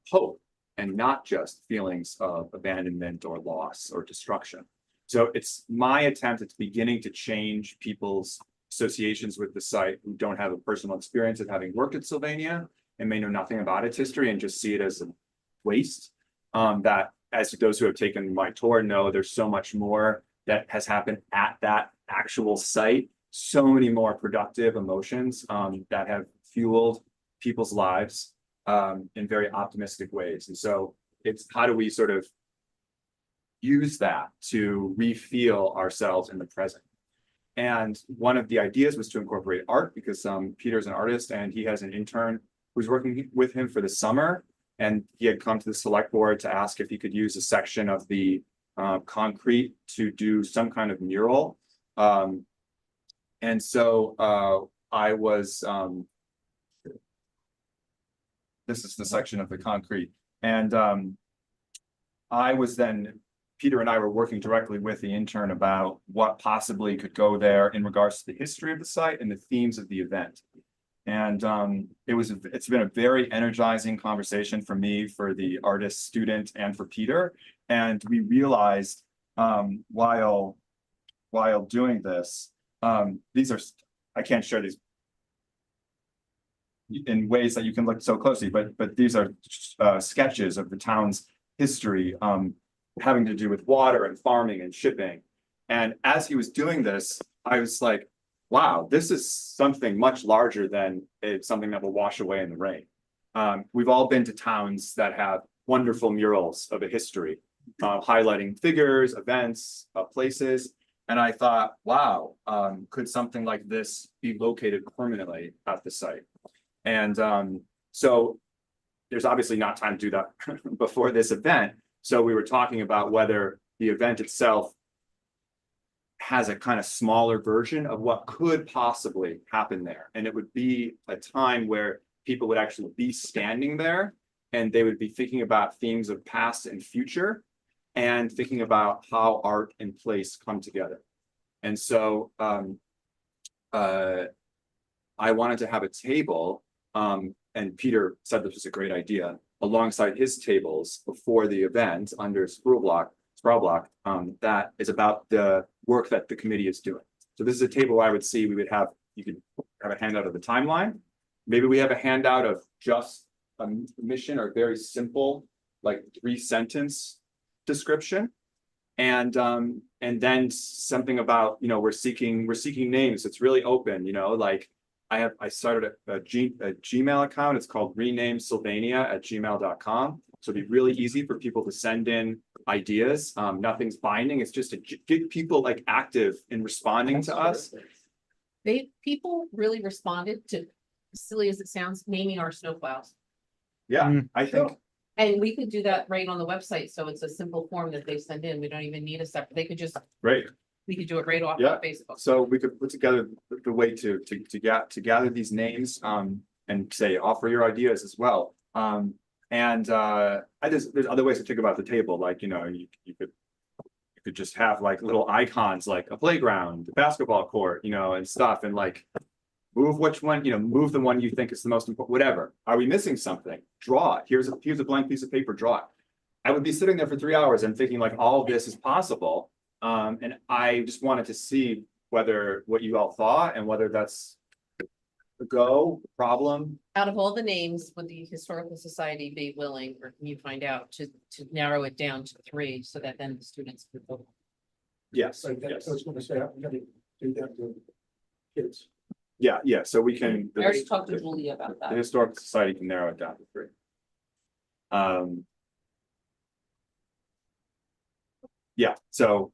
hope and not just feelings of abandonment or loss or destruction. So it's my attempt at beginning to change people's associations with the site who don't have a personal experience of having worked at Sylvania and may know nothing about its history and just see it as a waste. That as those who have taken my tour know, there's so much more that has happened at that actual site. So many more productive emotions that have fueled people's lives in very optimistic ways. And so it's how do we sort of use that to refeel ourselves in the present. And one of the ideas was to incorporate art because Peter's an artist and he has an intern who's working with him for the summer. And he had come to the select board to ask if he could use a section of the concrete to do some kind of mural. And so I was, this is the section of the concrete. And I was then, Peter and I were working directly with the intern about what possibly could go there in regards to the history of the site and the themes of the event. And it's been a very energizing conversation for me, for the artist student, and for Peter. And we realized while doing this, these are, I can't share these in ways that you can look so closely, but these are sketches of the town's history having to do with water and farming and shipping. And as he was doing this, I was like, wow, this is something much larger than something that will wash away in the rain. We've all been to towns that have wonderful murals of a history, highlighting figures, events, places. And I thought, wow, could something like this be located permanently at the site? And so there's obviously not time to do that before this event. So we were talking about whether the event itself has a kind of smaller version of what could possibly happen there. And it would be a time where people would actually be standing there and they would be thinking about themes of past and future and thinking about how art and place come together. And so I wanted to have a table, and Peter said this was a great idea, alongside his tables before the event under Sproul Block, that is about the work that the committee is doing. So this is a table where I would see, you could have a handout of the timeline. Maybe we have a handout of just mission or very simple, like 3-sentence description. And then something about, you know, we're seeking names. It's really open, you know, like I started a Gmail account. It's called renamesylvania@gmail.com. So it'd be really easy for people to send in ideas. Nothing's binding. It's just to get people like active in responding to us. People really responded to, as silly as it sounds, naming our snowplows. Yeah, I think. And we could do that right on the website, so it's a simple form that they send in, we don't even need a separate, they could just, Right. we could do it right off Yeah. of Facebook. So we could put together the way to gather these names, and say, offer your ideas as well. There's other ways to think about the table, like, you know, you could just have like little icons, like a playground, a basketball court, you know, and stuff, and like move which one, you know, move the one you think is the most important, whatever. Are we missing something? Draw it. Here's a blank piece of paper, draw it. I would be sitting there for 3 hours and thinking like all of this is possible. And I just wanted to see what you all thought and whether that's a problem. Out of all the names, would the Historical Society be willing, or can you find out, to narrow it down to 3 so that then the students could vote? Yes, So that's yes. what I was gonna say, I'm gonna do that with kids. Yeah, so we can. I already talked to Julia about The that. Historical Society can narrow it down to 3. Yeah, so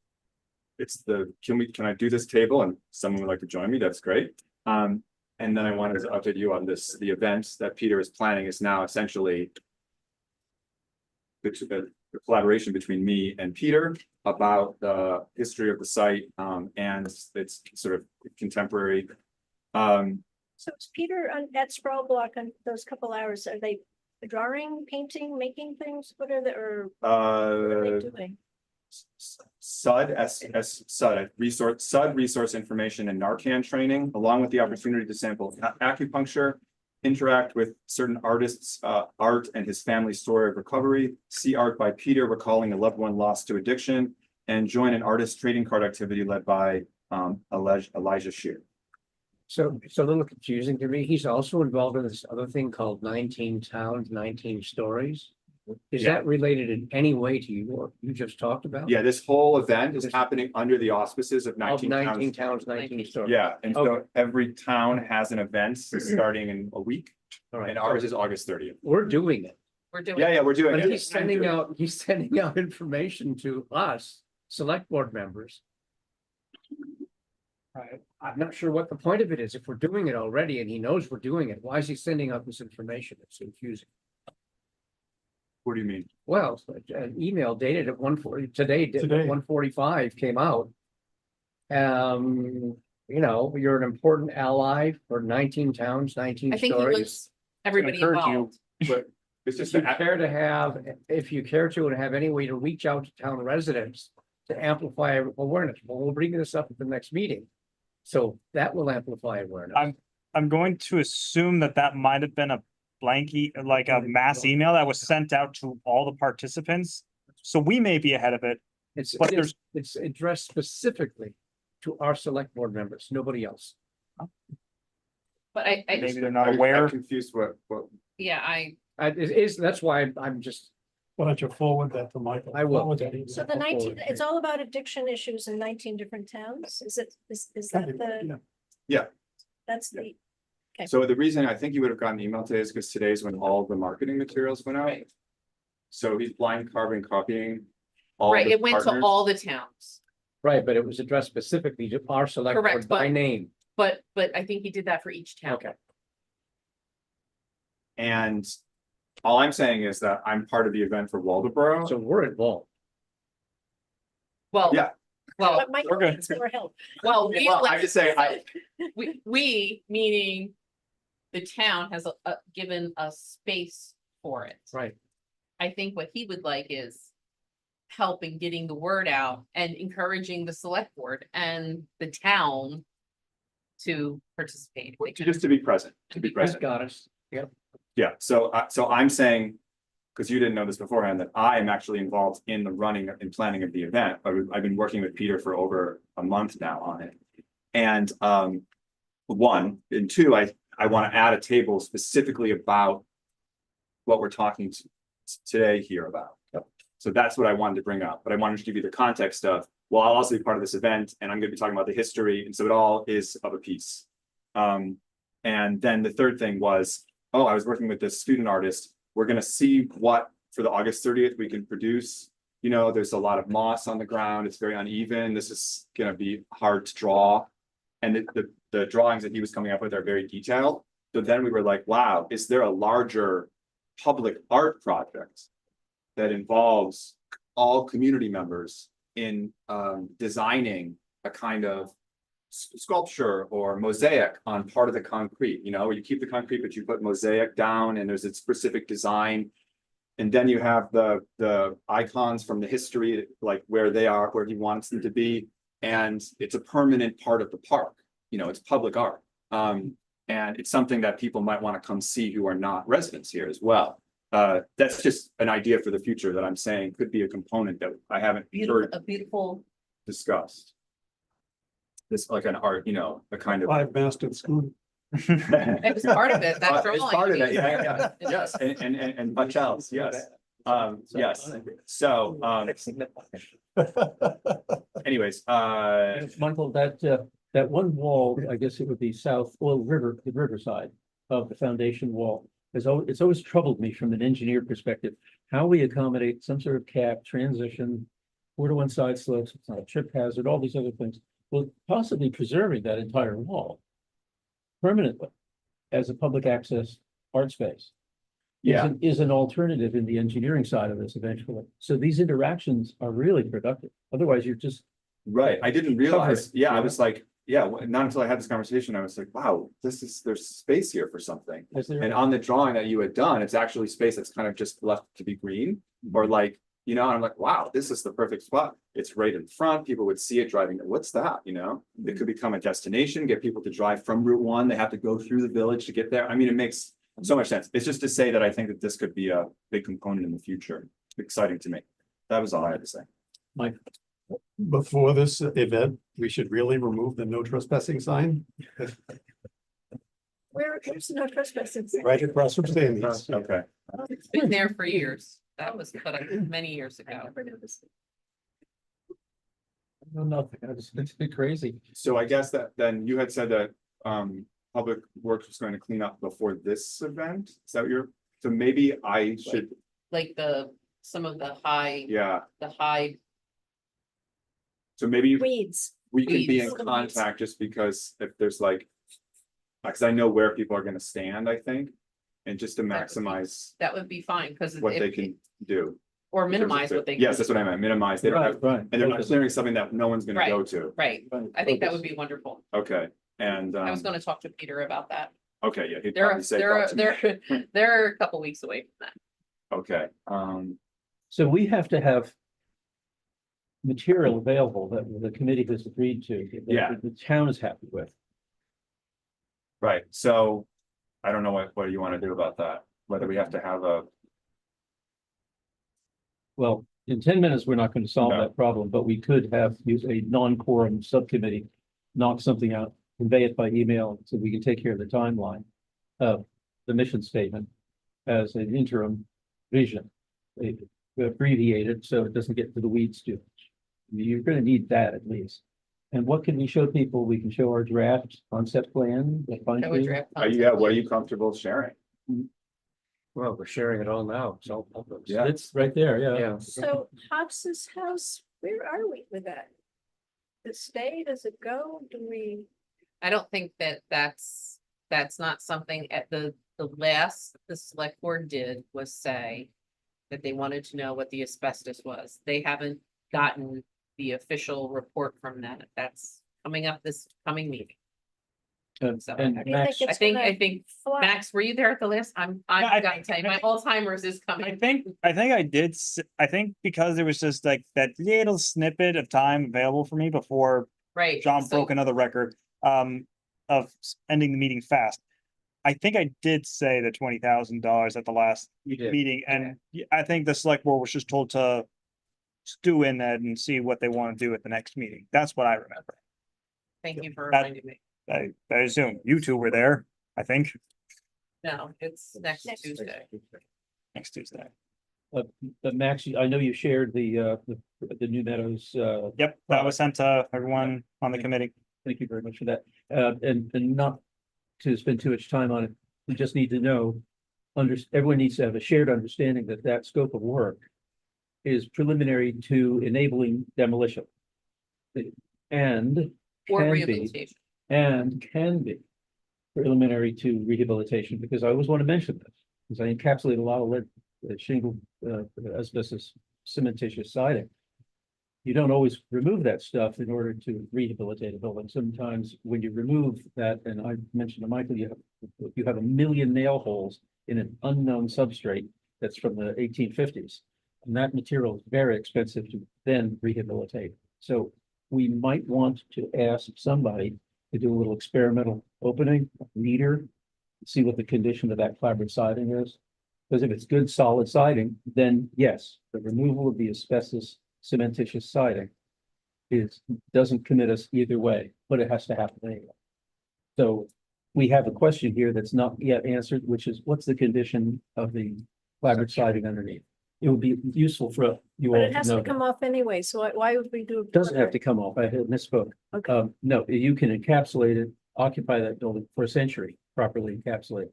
it's can I do this table and someone would like to join me? That's great. And then I wanted to update you on this, the events that Peter is planning is now essentially the collaboration between me and Peter about the history of the site, and its sort of contemporary. So is Peter at Sprawl Block on those couple hours, are they drawing, painting, making things? What are they, or what are they doing? SUD resource information and Narcan training, along with the opportunity to sample acupuncture, interact with certain artists, art and his family's story of recovery, see art by Peter recalling a loved one lost to addiction, and join an artist trading card activity led by Elijah Shear. So it's a little confusing to me. He's also involved in this other thing called 19 Towns, 19 Stories. Is Yeah. that related in any way to what you just talked about? Yeah, this whole event is happening under the auspices of Of 19 19 towns. Towns, 19 Stories. Yeah, and so every town has an event starting in a week, All right. and ours is August 30th. We're doing it. We're doing. Yeah, we're doing But it. he's sending out information to us, select board members. I'm not sure what the point of it is. If we're doing it already and he knows we're doing it, why is he sending out this information? It's confusing. What do you mean? Well, an email dated at 1:40 today, Today. 1:45 came out. You know, you're an important ally for 19 towns, 19 I think he stories. wants everybody encourage you. involved. But it's If just you that, care to have, if you care to and have any way to reach out to town residents to amplify awareness, well, we'll bring this up at the next meeting. So that will amplify awareness. I'm going to assume that might have been a blankie, like a mass email that was sent out to all the participants. So we may be ahead of it. but It's addressed specifically to our select board members, nobody else. But I Maybe just, they're not I'm aware. confused what, yeah, That's why I'm just, Why don't you forward that to Michael? I will. Forward that email. So the 19, it's all about addiction issues in 19 different towns? Is that the? Yeah. That's the, So the reason I think you would have gotten an email today is because today's when all the marketing materials went out. Right. So he's blind carbon copying. All right, the it went to partners. all the towns, right, but it was addressed specifically to our select board Correct, by but- name. but I think he did that for each town. Okay. And all I'm saying is that I'm part of the event for Waldoboro. So we're involved. Well. Yeah. Well, but Michael good. needs more help. well, Well, I'm just saying, we, meaning the town has given us space for it. Right. I think what he would like is help in getting the word out and encouraging the select board and the town to participate. Just to be present, He's got us. Yep. Yeah, so I'm saying, because you didn't know this beforehand, that I am actually involved in the running and planning of the event. I've been working with Peter for over a month now on it. And 1, and 2, I want to add a table specifically about what we're talking today here about. So that's what I wanted to bring up, but I wanted to give you the context of, well, I'll also be part of this event and I'm gonna be talking about the history, and so it all is of a piece. And then the third thing was, oh, I was working with this student artist. We're gonna see what, for the August 30th, we can produce. You know, there's a lot of moss on the ground. It's very uneven. This is gonna be hard to draw. And the drawings that he was coming up with are very detailed. So then we were like, wow, is there a larger public art project that involves all community members in designing a kind of sculpture or mosaic on part of the concrete, you know, where you keep the concrete, but you put mosaic down and there's a specific design. And then you have the icons from the history, like where they are, where he wants them to be. And it's a permanent part of the park, you know, it's public art. And it's something that people might want to come see who are not residents here as well. That's just an idea for the future that I'm saying could be a component that I haven't heard A beautiful, discussed. This like an art, you know, a kind of. Five masted scooter. it was part of it, that It's drawing. part of it, yeah, Yeah. yes, and much else, yes. Yes, so, anyways, Michael, that one wall, I guess it would be south, well, the riverside of the foundation wall. It's always troubled me from an engineer perspective, how we accommodate some sort of cap, transition, 4-to-1 side slopes, it's not a trip hazard, all these other things, well, possibly preserving that entire wall permanently as a public access art space. yeah, Is an alternative in the engineering side of this eventually. So these interactions are really productive. Otherwise, you're just, right, I didn't realize, Covered, yeah, I yeah. was like, yeah, not until I had this conversation, I was like, wow, there's space here for something. as there. And on the drawing that you had done, it's actually space that's kind of just left to be green, or like, you know, I'm like, wow, this is the perfect spot. It's right in front. People would see it driving. What's that? You know, it could become a destination, get people to drive from Route 1. They have to go through the village to get there. I mean, it makes so much sense. It's just to say that I think that this could be a big component in the future. Exciting to me. That was all I had to say. Mike, Before this event, we should really remove the no trespassing sign Where's no trespassing? right across from Sandy's. Okay. It's been there for years. That was put up many years I ago. never noticed it. no, nothing, it's been crazy. So I guess that then you had said that Public Works was going to clean up before this event. Is that what you're, so maybe I should, Like some of the yeah, high, so maybe Weeds. we can be in Weeds. contact just because if there's like. Because I know where people are gonna stand, I think, and just to That would be- maximize that would be fine, because what they can do. or in terms of minimize the- what they. Yes, that's what I meant, minimize, they don't have, Right. and they're not clearing something that no one's gonna Right. go to. Right, I think that would be wonderful. Okay, and, I was gonna talk to Peter about that. okay, yeah, he'd They're, probably say. they're, talk to me. they're a couple weeks away from that. Okay, So we have to have material available that the committee has agreed to. that Yeah. The town is happy with. right, so I don't know what you wanna do about that, whether we have to have a, Well, in 10 minutes, we're not going to solve No. that problem, but we could use a non-quorum subcommittee, knock something out, convey it by email, so we can take care of the timeline of the mission statement as an interim vision. Abbreviate it so it doesn't get to the weeds too much. You're going to need that at least. And what can we show people? We can show our draft concept plan. the fine Show a tune. draft yeah, what are you comfortable sharing? Well, we're sharing it all now. It's all public. Yeah. It's right there, yeah. Yeah. So Hobbs's house, where are we with that? Does it stay? Does it go? Do we? I don't think that's not something at the last the select board did was say that they wanted to know what the asbestos was. They haven't gotten the official report from that. That's coming up this coming meeting. And So, and How do you Max, think I it's think, gonna I think, fly? Max, were you there at the last? I I've got to think- tell you, my Alzheimer's is I coming. think I did. I think because there was just like that little snippet of time available for me before Right. John so- broke another record of ending the meeting fast. I think I did say the $20,000 at the last You did. meeting, and I think the select board was just told to stew in that and see what they want to do at the next meeting. That's what I remember. Thank you for That- reminding me. I assume you two were there, I think. No, it's next Next Tuesday. next Tuesday. But Max, I know you shared the New Meadows, Yep, that was sent to everyone on the committee. thank you very much for that. And not to spend too much time on it, we just need to know, everyone needs to have a shared understanding that that scope of work is preliminary to enabling demolition. And Or can be, rehabilitation. and can be preliminary to rehabilitation, because I always want to mention this, because I encapsulate a lot of lead, shingle, asbestos, cementitious siding. You don't always remove that stuff in order to rehabilitate a building. Sometimes when you remove that, and I mentioned to Michael, you have a million nail holes in an unknown substrate that's from the 1850s. And that material is very expensive to then rehabilitate. So we might want to ask somebody to do a little experimental opening, meter, see what the condition of that clapboard siding is. Because if it's good solid siding, then yes, the removal of the asbestos cementitious siding doesn't commit us either way, but it has to happen anyway. So we have a question here that's not yet answered, which is what's the condition of the clapboard siding underneath? It would be useful for you But all it to has know to come that. off anyway, so why would we do? It doesn't have to come off. I had misspoke. Okay, No, you can encapsulate it, occupy that building for a century, properly encapsulate,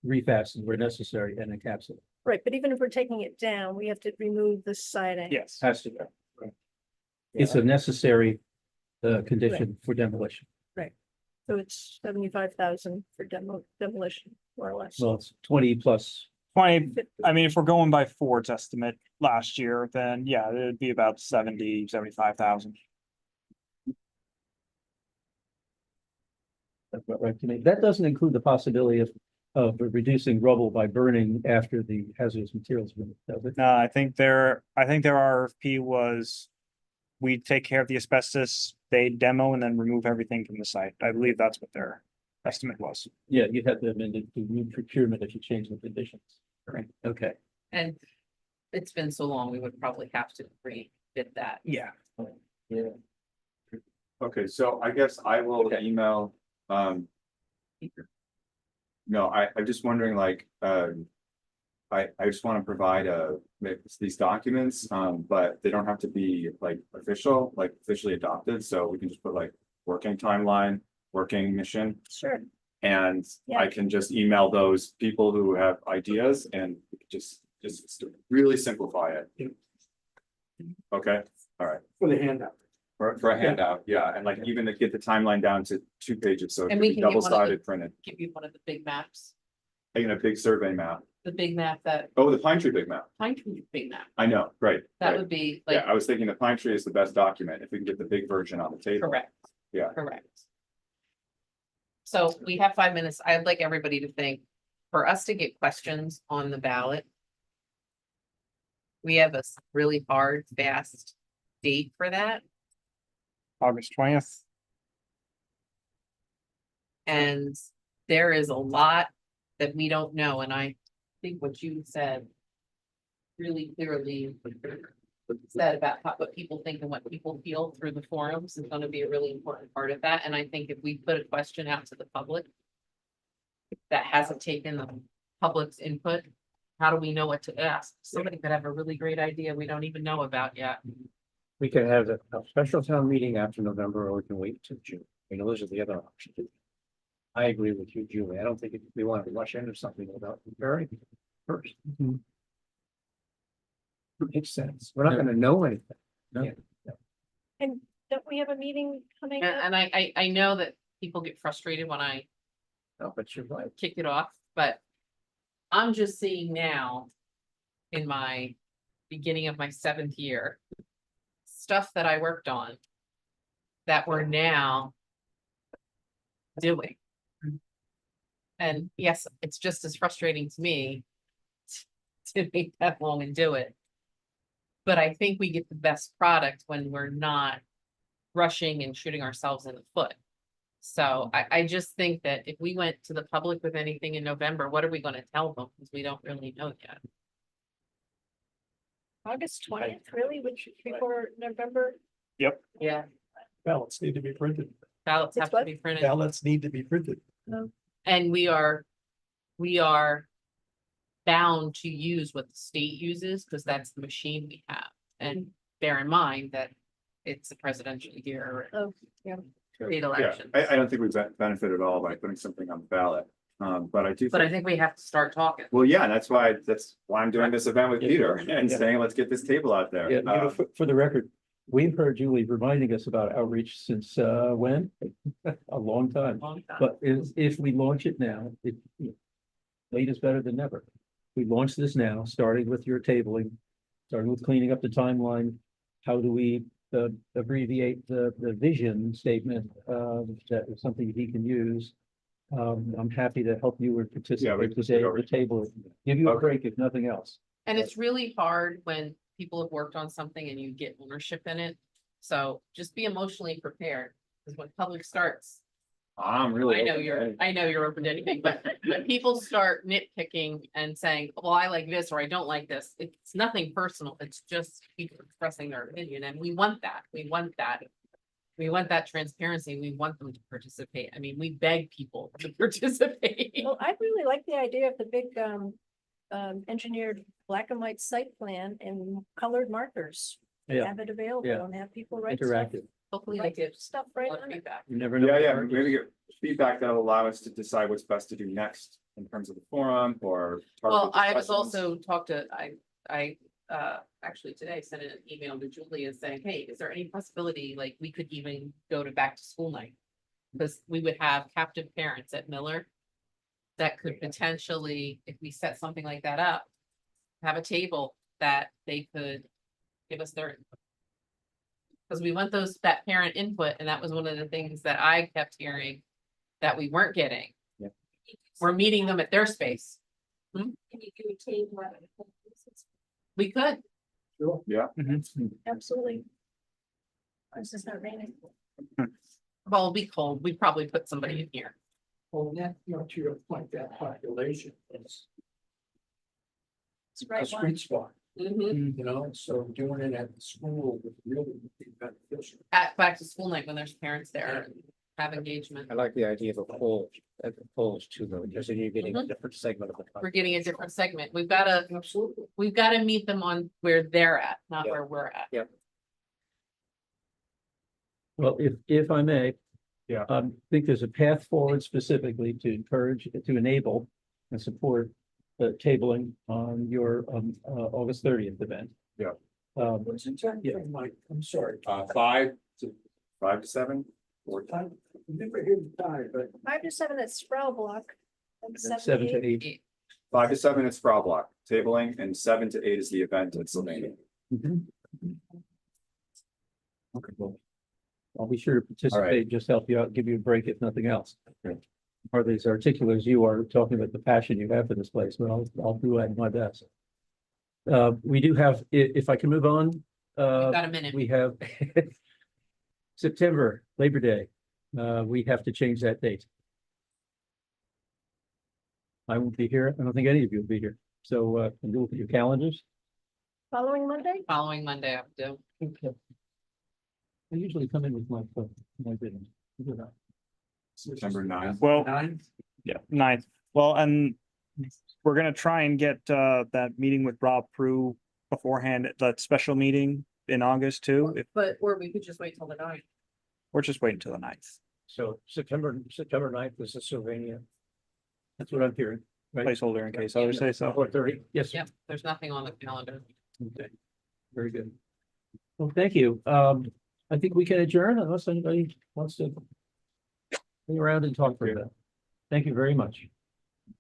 refasten where necessary and encapsulate. right, but even if we're taking it down, we have to remove the siding. Yes. Has to go. Right. It's a necessary condition for demolition. So it's 75,000 for demolition, more or less. Well, it's 20 plus. 20, I mean, if we're going by Ford's estimate last year, then yeah, it'd be about 75,000. That's about right to me. That doesn't include the possibility of reducing rubble by burning after the hazardous materials. Does it? No, I think their RFP was, we take care of the asbestos, they demo and then remove everything from the site. I believe that's what their estimate was. Yeah, you'd have to amend it to new procurement if you change the conditions. Right, okay. And it's been so long, we would probably have to re-bid that. Yeah. Yeah. Okay, so I guess I will Okay. email, no, I'm just wondering, like, I just want to provide these documents, but they don't have to be like official, like officially adopted, so we can just put like working timeline, working mission. Sure. And Yeah. I can just email those people who have ideas and just really simplify it. Okay, all right, For the handout. for a handout, yeah, and like even to get the timeline down to 2 pages, so it And can we be can get one of the- double-sided printed, Give you one of the big maps, taking a big survey map. the big map that, Oh, the pine tree big map, Pine Tree big map. I know, great. That great. would be Yeah, like, I was thinking the pine tree is the best document, if we can get the big version on the table. correct. Yeah. Correct. So we have 5 minutes. I'd like everybody to think, for us to get questions on the ballot. We have a really hard, fast date for that, August 20th. and there is a lot that we don't know, and I think what you said. Really clearly said about what people think and what people feel through the forums is gonna be a really important part of that, and I think if we put a question out to the public. That hasn't taken the public's input, how do we know what to ask? Somebody could have a really great idea we don't even know about yet. We can have a special town meeting after November, or we can wait until June. Those are the other options. I agree with you, Julie. I don't think we want to rush into something without preparing first. Makes sense. We're not gonna know anything. No. And don't we have a meeting coming up? And I know that people get frustrated when I No, but you're right. kick it off, but. I'm just seeing now. In my beginning of my 7th year. Stuff that I worked on. That we're now. Doing. And yes, it's just as frustrating to me. To make that long and do it. But I think we get the best product when we're not. Rushing and shooting ourselves in the foot. So I just think that if we went to the public with anything in November, what are we gonna tell them? Because we don't really know yet. August 20th, really, which before November? Yeah. Ballots need to be printed. Ballots It's have to what? be printed, Ballots need to be printed. and we are. bound to use what the state uses, because that's the machine we have. And bear in mind that it's a presidential year, Oh, yeah. state Yeah, elections. I don't think we've benefited at all by putting something on the ballot. But I do. But I think we have to start talking. Well, yeah, that's why I'm doing this event with Yeah. Peter and Yeah. saying, let's get this table out there. Yeah, for the record, we've heard Julie reminding us about outreach since, when? A long time. Long time. But if we launch it now, late is better than never. We launch this now, starting with your tabling, starting with cleaning up the timeline. How do we abbreviate the vision statement, that is something he can use. I'm happy to help you or Yeah, we participate can today sit at over the table, give you a Okay. break if nothing else. And it's really hard when people have worked on something and you get ownership in it. So just be emotionally prepared, because when public starts, I'm really. I know you're open to anything, but when people start nitpicking and saying, well, I like this or I don't like this, it's nothing personal. It's just people expressing their opinion, and we want that. We want that. We want that transparency. We want them to participate. I mean, we beg people to participate. Well, I really like the idea of the big, engineered black and white site plan and colored markers. Yeah. Have it available Yeah. and have people write stuff, Interactive. Hopefully they write get stuff right a lot of on it. feedback. You never know. Yeah, what yeah, charges. maybe get feedback that'll allow us to decide what's best to do next in terms of the forum or. Well, target I was discussions. also talked to, actually today sent an email to Julia saying, hey, is there any possibility, like, we could even go to back to school night? Because we would have captive parents at Miller that could potentially, if we set something like that up, have a table that they could give us their. Because we want that parent input, and that was one of the things that I kept hearing that we weren't getting. Yeah. We're meeting them at their space. Can you do a table? We could. Sure. Yeah, Absolutely. This is not raining. Well, it'll be cold. We'd probably put somebody in here. Well, that, to your point, that population is It's a right one. sweet spot, so doing it at the school would really be beneficial. At back to school night when there's parents there and have engagement. I like the idea of a poll, polls too, though, because then you're getting a Mhm. different segment of the. We're getting a different segment. We've gotta Absolutely. meet them on where they're at, not Yeah. where we're at. Well, if I may. Yeah. I think there's a path forward specifically to encourage, to enable and support the tabling on your August 30th event. Yeah. What's the time Yeah. frame, Mike? I'm sorry. 5 to 7. Or I never hear the time, but 5 to 7 at Sproul Block. And 7 to 8. 5 to 7 is Sproul Block tabling, and 7 to 8 is the event at Sylvania. Mhm. Okay, well, I'll be sure to participate, just help you out, give you a break if nothing else. Okay. Hardly as articulate as you are talking about the passion you have for this place, but I'll do my best. We do have, if I can move on, We've got a minute. we have September, Labor Day. We have to change that date. I won't be here. I don't think any of you will be here. So, can you look at your calendars? Following Monday? Following Monday, I have to. Okay. I usually come in with my phone. I didn't. September 9th. Well, 9th. yeah, 9th. Well, and we're gonna try and get that meeting with Rob Prue beforehand, that special meeting in August too. If Or we could just wait till the night. we're just waiting till the 9th. So September 9th was the Sylvania. That's what I'm hearing. Right? Placeholder in case others say so. 4:30. Yes. Yep, there's nothing on the calendar. Okay. Very good. Well, thank you. I think we can adjourn unless anybody wants to hang around and talk for a bit. Thank you very much.